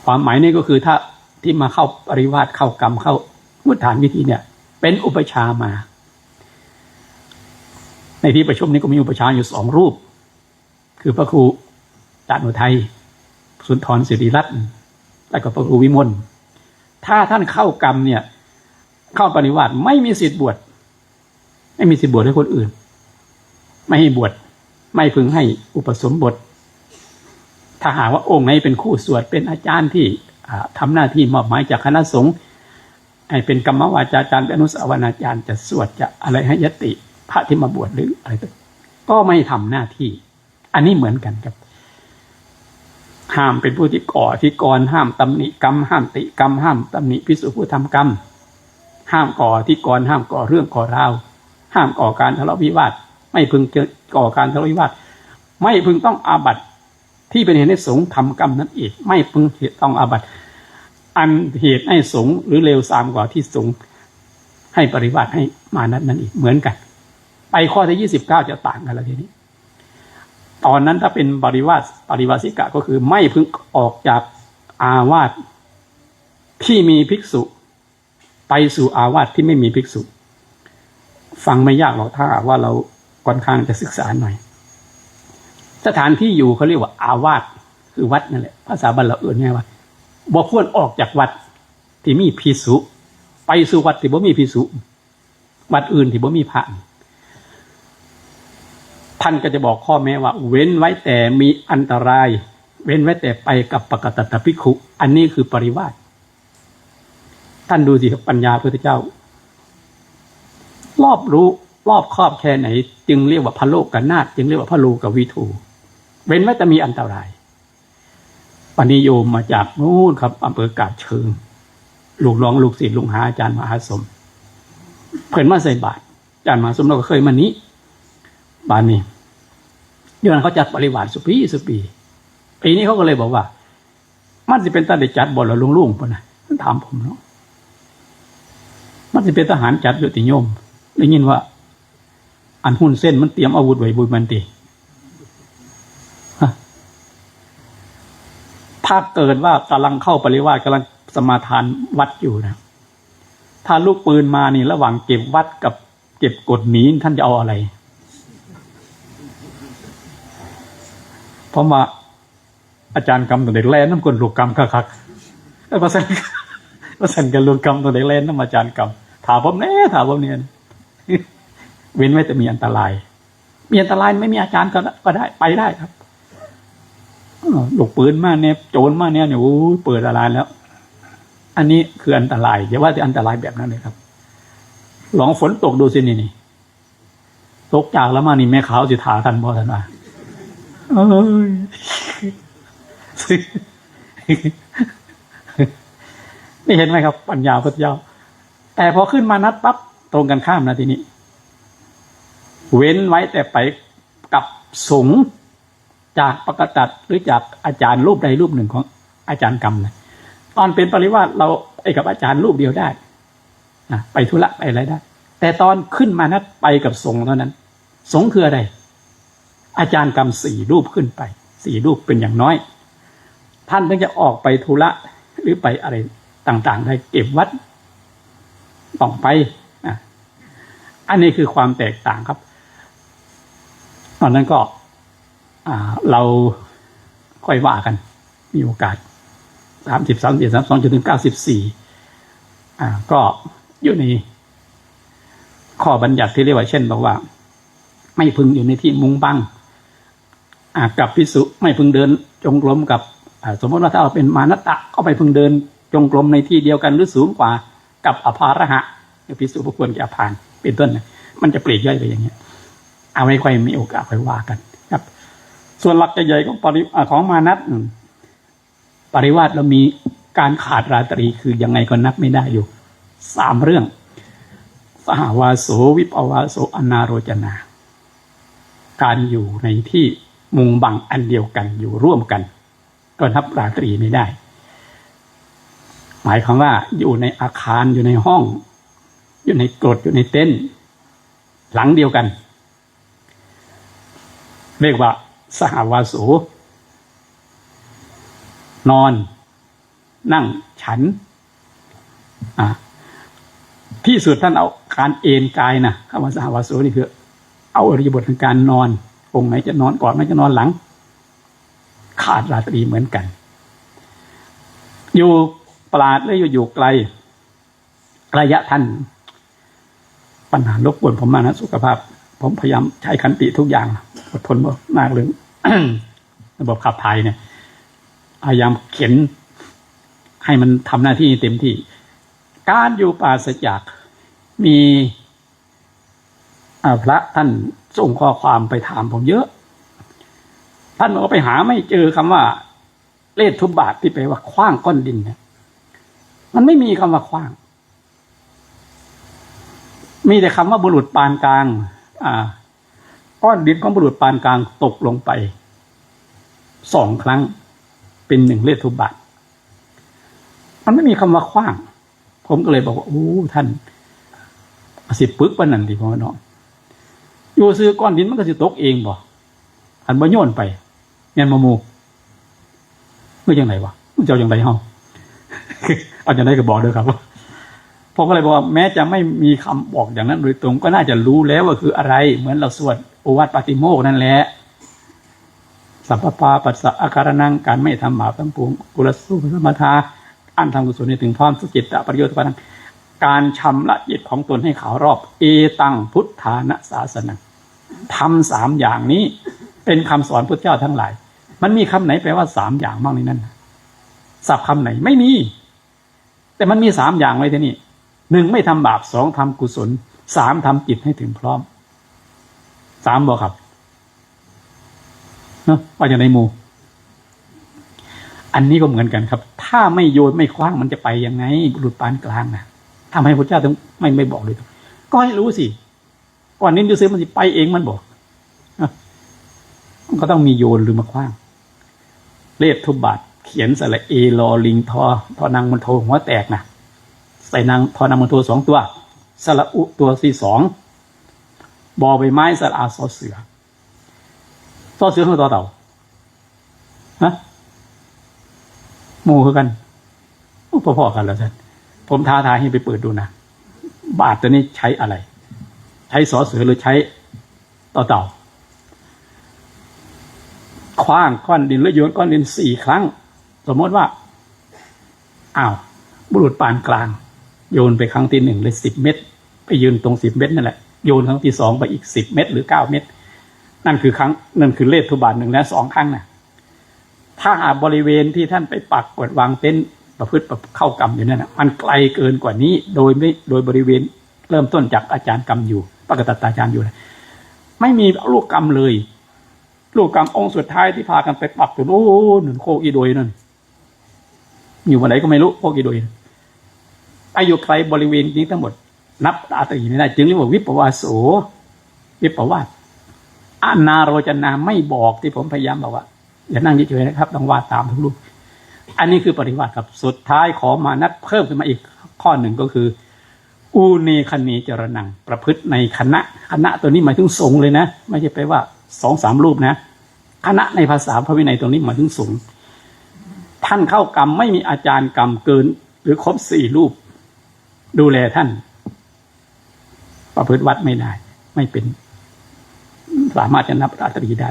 ความหมายนี่ก็คือถ้าที่มาเข้าปริวาสเข้ากรรมเข้ามุฐานวิธีเนี่ยเป็นอุปชามาในที่ประชุมนี้ก็มีอุปชาอยู่2รูปคือพระครูจานุทัยสุนทรศิริรัตน์และก็พระครูวิมลถ้าท่านเข้ากรรมเนี่ยเข้าปริวาสไม่มีสิทธิ์บวชไม่มีสิทธิ์บวชให้คนอื่นไม่ให้บวชไม่พึงให้อุปสมบทถ้าหากว่าองค์ไหนเป็นคู่สวดเป็นอาจารย์ที่ทำหน้าที่มอบหมายจากคณะสงฆ์ให้เป็นกรรมวาจาจารย์เป็นอนุสาวนาจารย์จะสวดจะอะไรให้ยติพระที่มาบวชหรืออะไรก็ไม่ทำหน้าที่อันนี้เหมือนกันครับห้ามเป็นผู้ที่ก่อที่กรห้ามตำหนิกรรมห้ามติกรรมห้ามตำหนิภิกษุผู้ทำกรรมห้ามก่อที่กรห้ามก่อเรื่องก่อราวห้ามก่อการทะเลาะวิวาทไม่พึงก่อการทะเลาะวิวาทไม่พึงต้องอาบัติที่เป็นเหตุให้สงฆ์ทำกรรมนั้นอีกไม่พึงต้องอาบัติอันเหตุให้สงฆ์หรือเลวทรามกว่าที่สงฆ์ให้ปริวาสให้มานั้นอีกเหมือนกันไปข้อที่29จะต่างกันแล้วทีนี้ตอนนั้นถ้าเป็นปริวาสิกะก็คือไม่พึงออกจากอาวาสที่มีภิกษุไปสู่อาวาสที่ไม่มีภิกษุฟังไม่ยากหรอกถ้าว่าเราค่อนข้างจะศึกษาหน่อยสถานที่อยู่เขาเรียกว่าอาวาสคือวัดนั่นแหละภาษาบาลีเราเอ่ยง่ายว่าบ่ควรออกจากวัดที่มีภิกษุไปสู่วัดที่บ่มีภิกษุวัดอื่นที่บ่มีพระท่านก็จะบอกข้อแม้ว่าเว้นไว้แต่มีอันตรายเว้นไว้แต่ไปกับปกตตภิกขุอันนี้คือปริวาสท่านดูสิครับปัญญาพระพุทธเจ้ารอบรู้รอบครอบแค่ไหนจึงเรียกว่าพระโลกนาถจึงเรียกว่าพระโลกวิถูเว้นไว้แต่มีอันตรายปณิโยมมาจากนู่นครับอำเภอกาบเชิงลูกน้องลูกศิษย์ลุงหาอาจารย์มหาสมเพิ่นมาใส่บาตรอาจารย์มหาสมเราก็เคยมานี้บ้านนี้เดี๋ยวนั้นเขาจัดปริวาสสุปีปีนี้เขาก็เลยบอกว่ามันจะเป็นตาได้จัดบ่ล่ะลุงๆพุ่นน่ะท่านถามผมเนาะมันจะเป็นทหารจัดอยู่ติโยมได้ยินว่าอันหุ่นเส้นมันเตรียมอาวุธไว้บุญมันติถ้าเกิดว่ากำลังเข้าปริวาสกำลังสมาทานวัดอยู่นะถ้าลูกปืนมานี่ระหว่างเก็บวัดกับเก็บกฎหนีท่านจะเอาอะไรเพราะว่าอาจารย์กรรมตัวเด็กแลนน้ำกลลูกกรรมคักๆแล้วมาสั่นกันลูกกรรมตัวเด็กแลนน้ำอาจารย์กรรมถามผมเนี่ยเว้นไว้แต่มีอันตรายไม่มีอาจารย์ก็ได้ไปได้ครับลูกปืนมาเนี่ยโจรมาเนี่ยโอ้เปิดอะไรแล้วอันนี้คืออันตรายอย่าว่าแต่อันตรายแบบนั้นเลยครับลองฝนตกดูสินี่ตกจากแล้วมานี่แม่ขาวสิถาทันบ่ทันว่านี่เห็นไหมครับปัญญาพุทธเจ้าแต่พอขึ้นมานัดปั๊บตรงกันข้ามนะทีนี้ เว้นไว้แต่ไปกับสงฆ์จากปกตัดหรือจากอาจารย์รูปใดรูปหนึ่งของอาจารย์กรรมนะตอนเป็นปริวาสเราไปกับอาจารย์รูปเดียวได้ไปธุระไปอะไรได้แต่ตอนขึ้นมานัดไปกับสงฆ์เท่านั้นสงฆ์คืออะไรอาจารย์กรรม4 รูปขึ้นไป4 รูปเป็นอย่างน้อยท่านถึงจะออกไปธุระหรือไปอะไรต่างๆได้เก็บวัดต้องไปอันนี้คือความแตกต่างครับตอนนั้นก็เราค่อยว่ากันมีโอกาส30 31 32จนถึง94ก็อยู่ในข้อบัญญัติที่เรียกว่าเช่นบอกว่าไม่พึงอยู่ในที่มุงบังกับภิกษุไม่พึงเดินจงกรมกับสมมติว่าถ้าเราเป็นมานัตตะก็ไม่พึงเดินจงกรมในที่เดียวกันหรือสูงกว่ากับอภาระหะภิกษุผู้ควรจะผ่านเป็นต้นมันจะเปลี่ยนย่อยไปอย่างเงี้ยเอาไว้ค่อยมีโอกาสค่อยว่ากันครับส่วนหลักใหญ่ของของมานัตปริวาสเรามีการขาดราตรีคือยังไงก็นับไม่ได้อยู่3 เรื่องสหวาโสวิปวาโสอนาโรจนาการอยู่ในที่มุงบังอันเดียวกันอยู่ร่วมกันก็นับราตรีไม่ได้หมายความว่าอยู่ในอาคารอยู่ในห้องอยู่ในกรดอยู่ในเต็นท์หลังเดียวกันเรียกว่าสหวาโสนอนนั่งฉันที่สุดท่านเอาการเอนกายนะคำว่าสหวาโสนี่คือเอาอริยบทของการนอนองค์ไหนจะนอนก่อนไหนจะนอนหลังขาดราตรีเหมือนกันอยู่ปราดและอยู่ไกลระยะท่านปัญหารบกวนผมมากนะสุขภาพผมพยายามใช้ขันติทุกอย่างอดทนมากเลย ระบบขับถ่ายเนี่ยพยายามเข็นให้มันทำหน้าที่เต็มที่การอยู่ปราศจากมีพระท่านส่งข้อความไปถามผมเยอะท่านบอกว่าไปหาไม่เจอคำว่าเลทุบบาทที่แปลว่าขว้างก้อนดินเนี่ยมันไม่มีคำว่าขว้างมีแต่คำว่าบุรุษปานกลางก้อนดินของบุรุษปานกลางตกลงไป2 ครั้งเป็น1 เลทุบบาทมันไม่มีคำว่าขว้างผมก็เลยบอกว่าโอ้ท่าน10 ปึกปานนั้นดิพ่อน้องอยู่ซื้อก้อนดินมันก็สิตกเองบ่อันบ่โยนไปแม่นบ่หมู่คือจังไดวะมันจะเอาจังไดเฮา เอาจังไดก็บอกเด้อครับผมก็เลยบอกว่าแม้จะไม่มีคำบอกอย่างนั้นโดยตรงก็น่าจะรู้แล้วว่าคืออะไรเหมือนเราสวดโอวาทปาติโมกข์นั่นแหละสัพพปาปัสสะอาการนังการไม่ทำบาปทั้งปวงกุลสุภสมถาอันทำกุศลในถึงพร้อมสุจิตตประโยชน์ปานังการชำระจิตของตนให้ขาวรอบเอตังพุทธานะศาสนังทำ3 อย่างนี้เป็นคำสอนพุทธเจ้าทั้งหลายมันมีคำไหนแปลว่า3 อย่างบ้างในนั้นศัพท์คำไหนไม่มีแต่มันมี3 อย่างไว้ที่นี่1ไม่ทำบาป2ทำกุศล3ทำจิตให้ถึงพร้อม3บ่ครับเนาะว่าอย่างในหมู่อันนี้ก็เหมือนกันครับถ้าไม่โยนไม่คว้างมันจะไปยังไงบุรุษปานกลางนะทำให้พระเจ้าถึงไม่บอกเลยก็ให้รู้สิก่อนนี้ดูซิมันจะไปเองมันบอกมันก็ต้องมีโยนหรือมาคว้างเลขทุบบาทเขียนสระเอลอลิงทอนางมันโทหัวแตกนะใส่นางทอนางมันโท2 ตัวสระอุตัวที่2บอใบไม้สระอาซอเสือซอเสือคือต่อเต่าฮะหมู่คือกันพอๆกันแล้วท่านผมท้าทายให้ไปเปิดดูนะบาทตัวนี้ใช้อะไรใช้สอเสือหรือใช้ต่อเต่าคว้างก้อนดินหรือโยนก้อนดิน4 ครั้งสมมติว่าบุรุษปานกลางโยนไปครั้งที่1เลย10 เม็ดไปยืนตรง10 เม็ดนั่นแหละโยนครั้งที่2ไปอีก10 เม็ดหรือ9 เม็ดนั่นคือเลขทุบาท1และ2 ครั้งนะถ้าบริเวณที่ท่านไปปักกดวางเต็นท์ประพฤติเข้ากรรมอยู่นั่นนะมันไกลเกินกว่านี้โดยบริเวณเริ่มต้นจากอาจารย์กรรมอยู่ปกตัตตาจารย์อยู่ไม่มีลูกกรรมเลยลูกกรรมองค์สุดท้ายที่พากันไปปักอยู่โน่นโคอีโดยนั่นอยู่วันไหนก็ไม่รู้โคอีโดยไปอยู่ไกลบริเวณนี้ทั้งหมดนับราตรีไม่ได้จึงเรียกว่าวิปวาโส วิปวาสอนาโรจนาไม่บอกที่ผมพยายามบอกว่าอย่านั่งเฉยๆนะครับต้องวาดตามทุกรูปอันนี้คือปริวาสครับสุดท้ายขอมานัดเพิ่มขึ้นมาอีกข้อหนึ่งก็คืออูเนคเนจรนังประพฤติในคณะตัวนี้หมายถึงสงฆ์เลยนะไม่ใช่ไปว่า2-3 รูปนะคณะในภาษาพระวินัยตรงนี้หมายถึงสงฆ์ท่านเข้ากรรมไม่มีอาจารย์กรรมเกินหรือครบ4 รูปดูแลท่านประพฤติวัดไม่ได้ไม่เป็นสามารถจะนับราตรีได้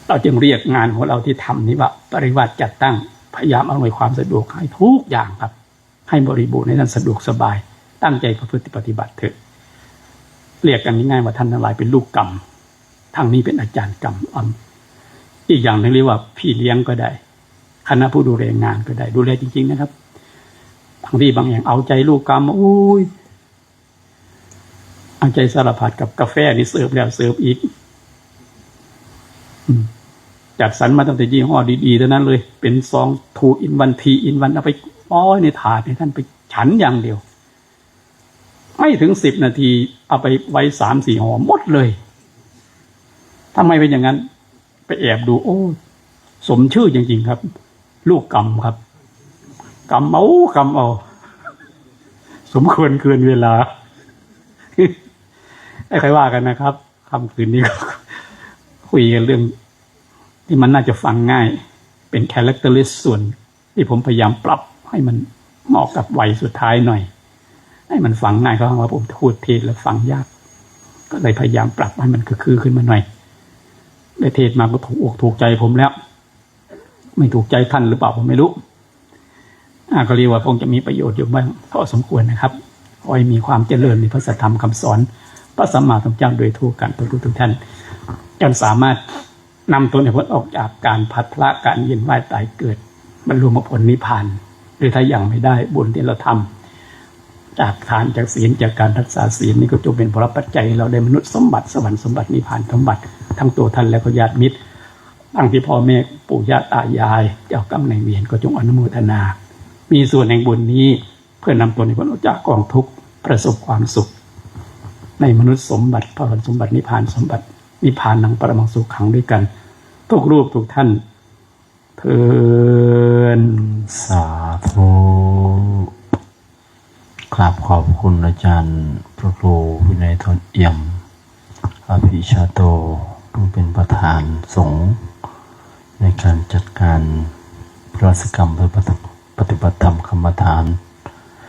เราจึงเรียกงานของเราที่ทำนี้ว่าปริวาสจัดตั้งพยายามอำนวยความสะดวกให้ทุกอย่างครับให้บริบูรณ์ให้ท่านสะดวกสบายตั้งใจประพฤติปฏิบัติเถอะเรียกกันง่ายๆว่าท่านทั้งหลายเป็นลูกกรรมทางนี้เป็นอาจารย์กรรมอีกอย่างนึงเรียกว่าพี่เลี้ยงก็ได้คณะผู้ดูแลงานก็ได้ดูแลจริงๆนะครับบางที่บางอย่างเอาใจลูกกรรมอุ้ยเอาใจสารพัดกับกาแฟนี่เสิร์ฟแล้วเสิร์ฟอีกจัดสรรมาตั้งแต่ยี่ห้อดีๆเท่านั้นเลยเป็นซอง2 in 1 3 in 1เอาไปป้อยในถาดให้ท่านไปฉันอย่างเดียวไม่ถึง10 นาทีเอาไปไว้3-4 ห่อหมดเลยทำไมเป็นอย่างนั้นไปแอบดูโอ้สมชื่อจริงๆครับลูกกรรมครับกรรมเอาสมควรเกินเวลาใครว่ากันนะครับค่ำคืนนี้ก็คุยกันเรื่องที่มันน่าจะฟังง่ายเป็นคาแรคเตอร์ลิสต์ส่วนที่ผมพยายามปรับให้มันเหมาะกับวัยสุดท้ายหน่อยให้มันฟังง่ายเพราะว่าผมพูดเทศแล้วฟังยากก็เลยพยายามปรับให้มันคือขึ้นมาหน่อยได้เทศมาก็ถูกอกถูกใจผมแล้วไม่ถูกใจท่านหรือเปล่าผมไม่รู้ก็เรียกว่าคงจะมีประโยชน์อยู่บ้างพอสมควรนะครับขอให้มีความเจริญในพระสัทธรรมคำสอนพระสัมมาสัมพุทธเจ้าโดยทั่วกันทุกท่านจนสามารถนำตนให้พ้นออกจากการพัดพละการเวียนว่ายตายเกิดบรรลุมรรคผลนิพพานหรือถ้ายังไม่ได้บุญที่เราทำจากทานจากศีลจากการรักษาศีลนี่ก็จงเป็นผลปัจจัยเราได้มนุษย์สมบัติสวรรค์สมบัตินิพพานสมบัติทั้งตัวท่านและก็ญาติมิตรทั้งที่พ่อแม่ปู่ย่าตายายเจ้ากรรมนายเวรก็จงอนุโมทนามีส่วนแห่งบุญนี้เพื่อนำตนให้พ้นออกจากกองทุกข์ประสบความสุขในมนุษย์สมบัติพระสมบัตินิพพานสมบัตินิพพานนังปรมังสุขขังด้วยกันทุกรูปทุกท่านเทินสาธุกราบขอบคุณอาจารย์พระครูวินัยทนเอี่ยมอภิชาโตซึ่งเป็นประธานสงฆ์ในการจัดการพระราชกรรมเพื่อปฏิบัติธรรมกรรมฐาน